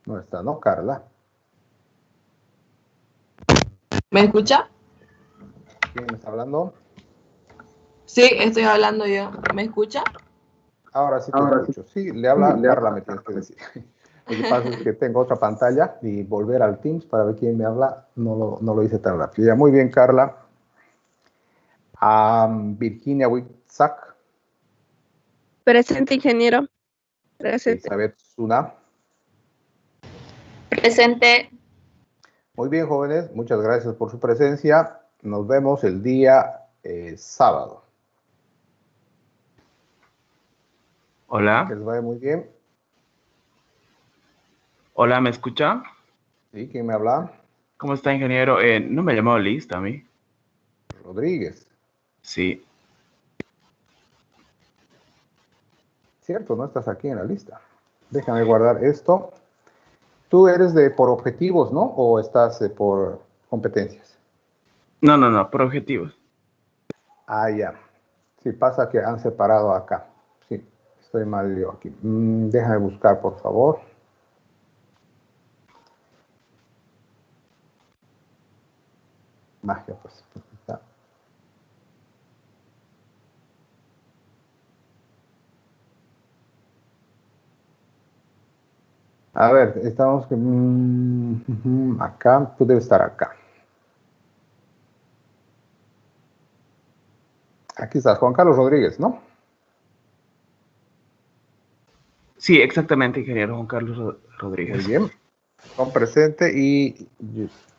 No está, ¿no? Carla. ¿Me escucha? ¿Quién me está hablando? Sí, estoy hablando yo. ¿Me escucha? Ahora sí te escucho. Sí, le habla Carla, me tienes que decir. Lo que pasa es que tengo otra pantalla y volver al Teams para ver quién me habla no lo hice tan rápido. Ya, muy bien, Carla. Virginia Witzak. Presente, ingeniero. Presente. Elizabeth Zuna. Presente. Muy bien, jóvenes. Muchas gracias por su presencia. Nos vemos el día sábado. Hola. Que les vaya muy bien. Hola, ¿me escucha? ¿Sí? ¿Quién me habla? ¿Cómo está, ingeniero? No me ha llamado lista a mí. Rodríguez. Sí. Cierto, no estás aquí en la lista. Déjame guardar esto. Tú eres por objetivos, ¿no? ¿O estás por competencias? No, por objetivos. Ah, ya. Sí, pasa que han separado acá. Sí, estoy mal yo aquí. Déjame buscar, por favor. Magia, pues. Está. A ver, estamos acá. Tú debes estar acá. Aquí estás, Juan Carlos Rodríguez, ¿no? Sí, exactamente, ingeniero Juan Carlos Rodríguez. Muy bien. Con presente y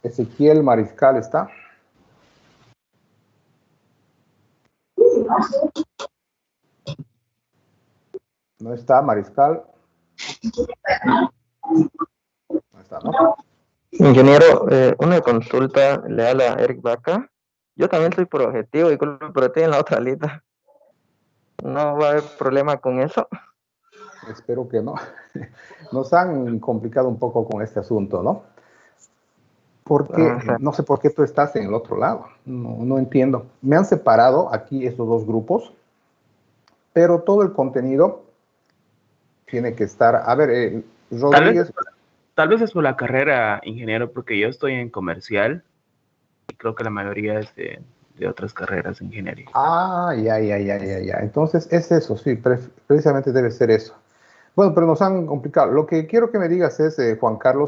Ezequiel Mariscal está. No está Mariscal. No está, ¿no? Ingeniero, una consulta, le habla Eric Baca. Yo también soy por objetivo, pero estoy en la otra lista. ¿No va a haber problema con eso? Espero que no. Nos han complicado un poco con este asunto, ¿no? Porque no sé por qué tú estás en el otro lado. No entiendo. Me han separado aquí estos dos grupos, pero todo el contenido tiene que estar. A ver, Rodríguez. Tal vez es por la carrera, ingeniero, porque yo estoy en comercial y creo que la mayoría es de de otras carreras de ingeniería. Ah, ya. Entonces es eso, sí, precisamente debe ser eso. Bueno, pero nos han complicado. Lo que quiero que me digas es, Juan Carlos,